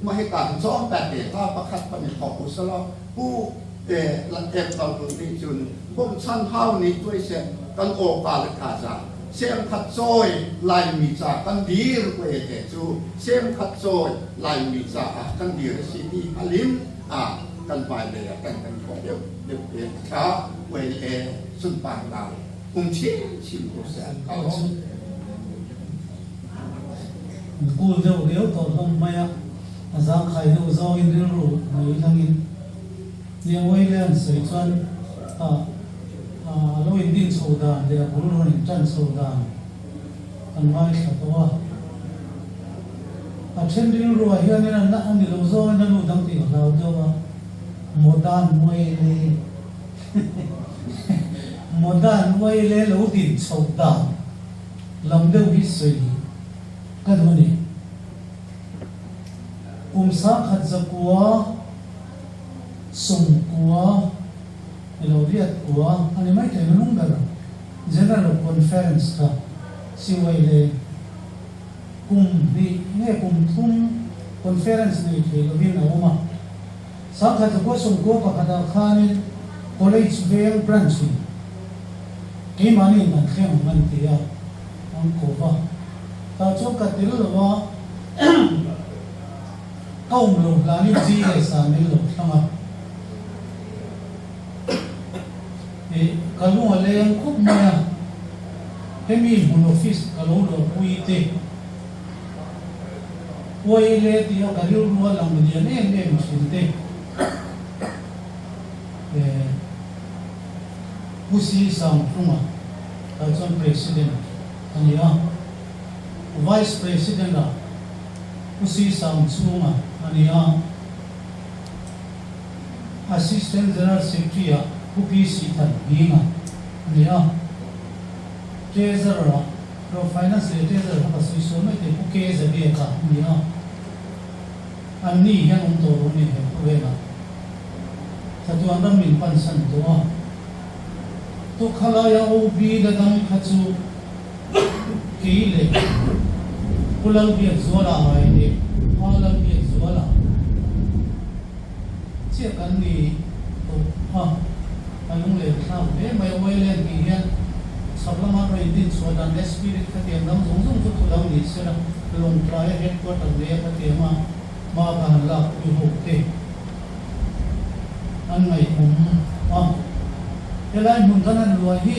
มาให้การซ้อมแต่เด็กถ้าประคัดประมิของอุสลาผู้หลังเก็บเราดูดีจุนพวกชั้นเท่านี้ด้วยเส้นกันโอกาสขาดจากเสียงขัดโซ่ลายมีจากกันดีหรือเปล่าจูเสียงขัดโซ่ลายมีจากกันดีหรือสิดีอลิมกันไปเลยกันของเดียวช้าเวลสุนปางเราชิมโปรเซสเขากูเดี๋ยวต่อลงมาอาจารย์ใครเดี๋ยวจะอินเดียรู้ในทางอินเลี้ยงไว้เลี้ยงสวยจันเราอินดินโซดาเดี๋ยวบุรุษอินจันโซดาอันไม่สัตว์ว่าเช่นเดียวรู้ว่าเฮียนี่นั่นอันนี้เราจะนั่นรู้ดังที่เราเจ้าว่าโมดานมวยเลยโมดานมวยเลยเราดินโซดาลำเดียวฮิสวยก็ดูนี่สักขัดจักวัวส่งกัวเราเรียกกัวอันนี้ไม่ใช่มันนุ่งแบบ General Conference ค่ะสิวัยเลยกุมดีเนี่ยกุมทุ่ม Conference นี่คือเราวินเอามาสักขัดจักวัวส่งกัวปะขัดอาคาร College Vale Branch กี่มันนี่มันเข้มมันเตี้ยมันโคบ้าแต่ชอบกัดดิลหรือว่าเข้าหลงลานิจีเอสามิลหลงทำไมกัลลุงอะไรยังคุบมาเฮมีมุนออฟฟิศกัลลุงหลงคุยเตะวัยเล็กที่เขาเรียกว่าหลังเรียนเนี่ยมุสลิมเตะผู้ชี้สั่งตรงอ่ะเขาจะเป็น president อันนี้อ่ะ vice president อ่ะผู้ชี้สั่งตรงอ่ะอันนี้อ่ะ assistant general secretary อ่ะผู้พิเศษท่านยิงอ่ะอันนี้อ่ะ treasurer อ่ะ pro finance treasurer เขาสื่อสารไม่ถึงผู้เกี่ยวกับเรื่องอ่ะอันนี้อ่ะอันนี้ยังตัวรู้นี่เหรอเวลาถ้าตัวนั้นมีปัญหาตัวตัวข้าราชการอุบิเหตุดังขัดจูกี่เล่กุลังเบียดจัวละหายเด็กกุลังเบียดจัวละเชื่อกันดีตัวอันนู้นเลยครับไม่เอาไว้เล่นกี่เงี้ยสับละมาเราดินสวดานเอสพีริตขัดเองน้ำส่งทุกเราดิเสร็จลงปลายเฮ็ดก็ตั้งเรียกขัดเองมากันละอยู่หกเตะอันไหนผมเวลามึงกันนั่นรวยที่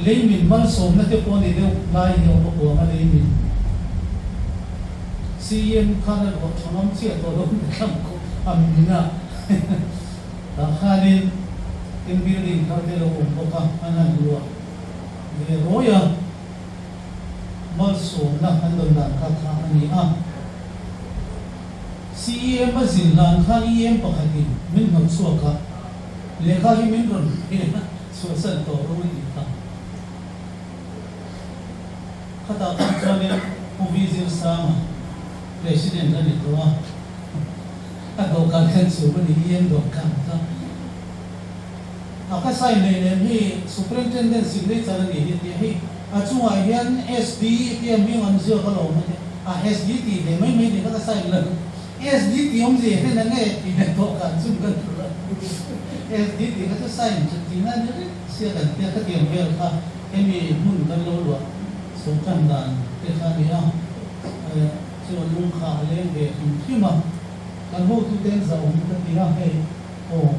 เลี้ยงมินมันสมนั่นจะพอดีเดียวลายเดียวก็พอมาเลี้ยงมินซีเอ็มข้าราชการชน้ำเสียตัวเราไม่ทำก็อันนี้นะราคาเรียน in building ka te lo ko ka anan lua de roya mal so na handon dan ka tha ani a CEM mazin lan khan EM pakhatin min ham suaka lekha hi min ron so san to ro ni ta khata kan chane provision sama president ani to a do kan kan so ni EM do kan ta aka sai ne hi superintendent signature ni hi a chunga hian SD ti mi ngan zio ka lo ma a SDT de mai de ka sai la SDT om je he na ne ti ne to kan chung kan SDT ka sai ti na ne sia kan ti ka ti vel ka emi mun kan lo lo so kan dan te kha ni a so lung kha le ge ti ma kan ho tu ten za om ka ti na he o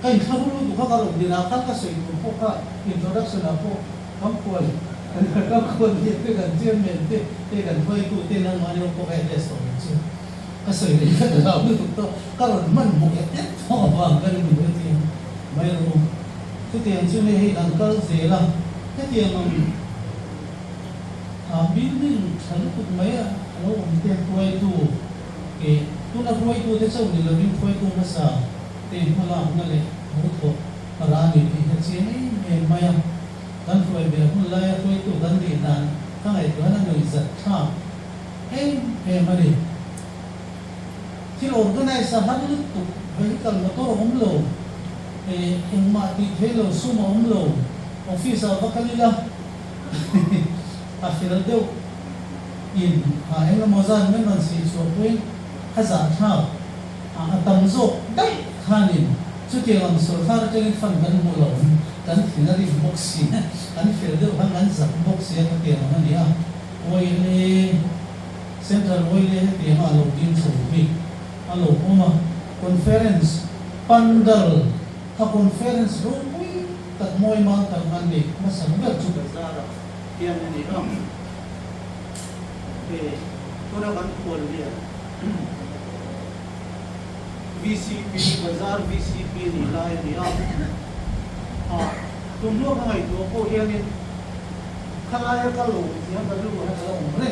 kai khabulu du ka ro dina kan ka soi ko ka introduction a ko kam ko ka ko ni te kan chen men te kan phoi tu te nang ma ne ko ka test on chu ka soi ni ka la du to ka ro man mo ke te to ba ka ni du ti mai ro tu te an chu ne hi an kal ze la te ti ang a building than tu mai a lo om te phoi tu ke tu na phoi tu te chau ni lo ni phoi tu na sa te mala na le ho to parani ti ha che nei me maya kan phoi be hun la ya phoi tu kan di nan ka ai to na noi zat tha e mari ti organize ha lu tu vehicle motor om lo in ma ti thelo suma om lo office a vakalila a fil deu in a eng mozan men man si so pui hazar tha a tam zo dai khanin chu te lam so thar te fan kan mu lo kan thina ri boxi kan fil deu han an zak boxi ka te ma ni a oi le central oi le te ma lo din so bi alo uma conference pandal ka conference room ui tat moi ma tar man ni ma sam ga chu ga zara tiam ni ram to na kan ko dia VCP bazar VCP ni lai ni tum lo ka hai to ko hian ni khalaya ka lo siam ka lu ha ka lo re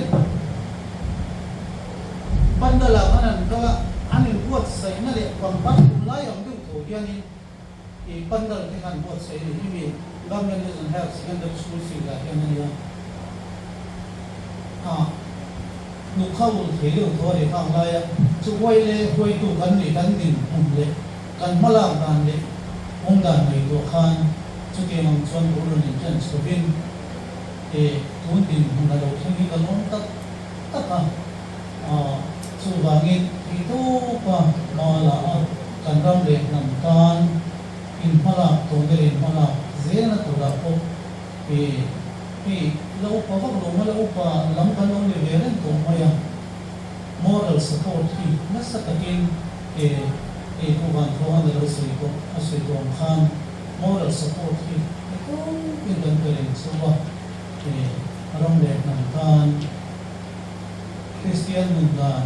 bandala kanan ka anin buat sai na le kwang ban lai ang du to hian ni e bandal te kan buat sai ni mi government doesn't have secondary school fee la hian ni nu khâu thể liệu thôi để phang lai chu quay le quay tu kan ni kan din hum le kan mala kan le ong dan nei to khan chu ke mang chuan bu ron in chen chu bin tun din hum la lo thang kan ong tak tak chu wangin ti tu pa ma la kan ram le nam kan in mala to le in mala ze na to la ko lâu có các đồ mà lâu và lắm cái lâu để về đến tổ mày moral support thì nó sẽ có cái cố gắng của anh là sự đồng khan moral support thì có cái đơn cái này số ba thì rong đẹp nằm can Christian mình là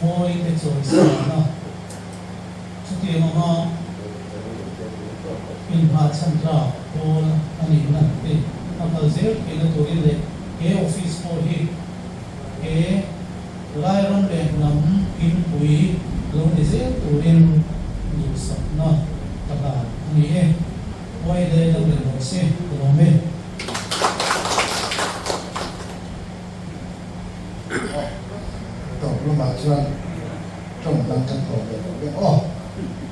mỗi cái chỗ sao na chút tiền mà in hạt chân ra rồi anh ấy nè thì apal zel ke na turin le ke office ko hi ke lai ron le nam in pui lo ni zel turin ni sa na ta ba ni e wai le lo le lo se lo me to lu ma chuan trong dan kan to le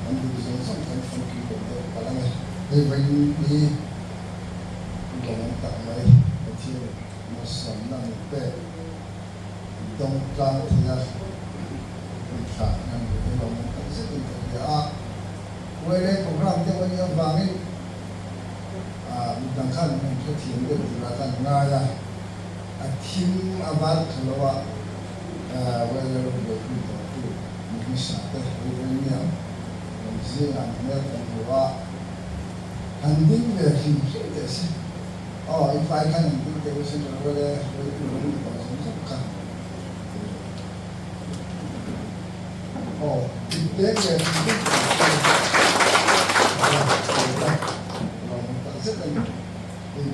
an du zon sam kan fon ki ko to pala me dei vai ni cái ta mới thì một số năng tế đông trang thì là mình phải làm cái lòng mình rất là quay lên program cho mình làm vàng ấy mình đang khăn mình cái thiên cái gì là cái ngay là team aval kalau quay lên được mình sẽ để mình làm gì làm nên là handling về hình thức if I can do the question over there, if they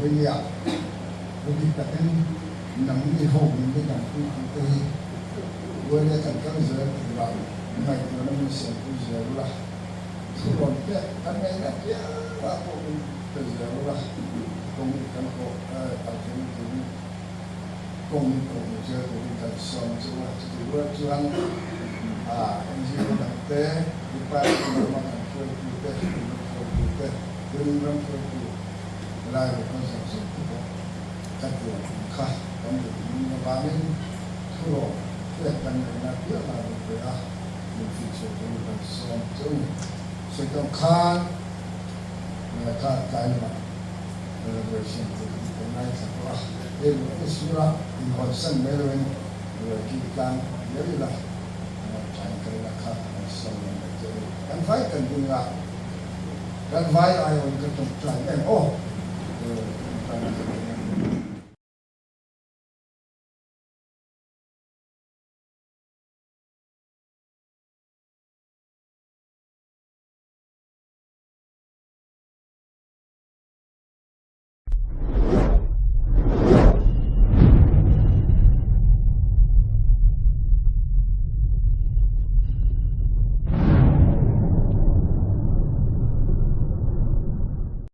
với nhà với đi đặt cái nằm đi hồn mình cái nằm cũng tê với cái thằng các giờ thì bảo ngày nó mình sẽ cứ giờ là số còn cái anh ấy là cái là cũng từ giờ là cũng cái nó ở trên cái cũng giờ cũng cái xong rồi thì vừa chưa ăn anh chị đang té đi phải đi mà ăn phơi thì té đừng làm phơi thì lại là con sản xuất của các nhà khác còn những nhà bán nên thua cái phần này là biết là được rồi mình phải chịu cái phần xong chứ sẽ không khác là khác cái mà rồi xem cái này sẽ có để cái sura thì còn sân mấy rồi rồi khi càng nhớ là trái cây là khác xong rồi anh phải cần dùng làกันไว้อะไรมันก็ต้องใช้แน่โอ้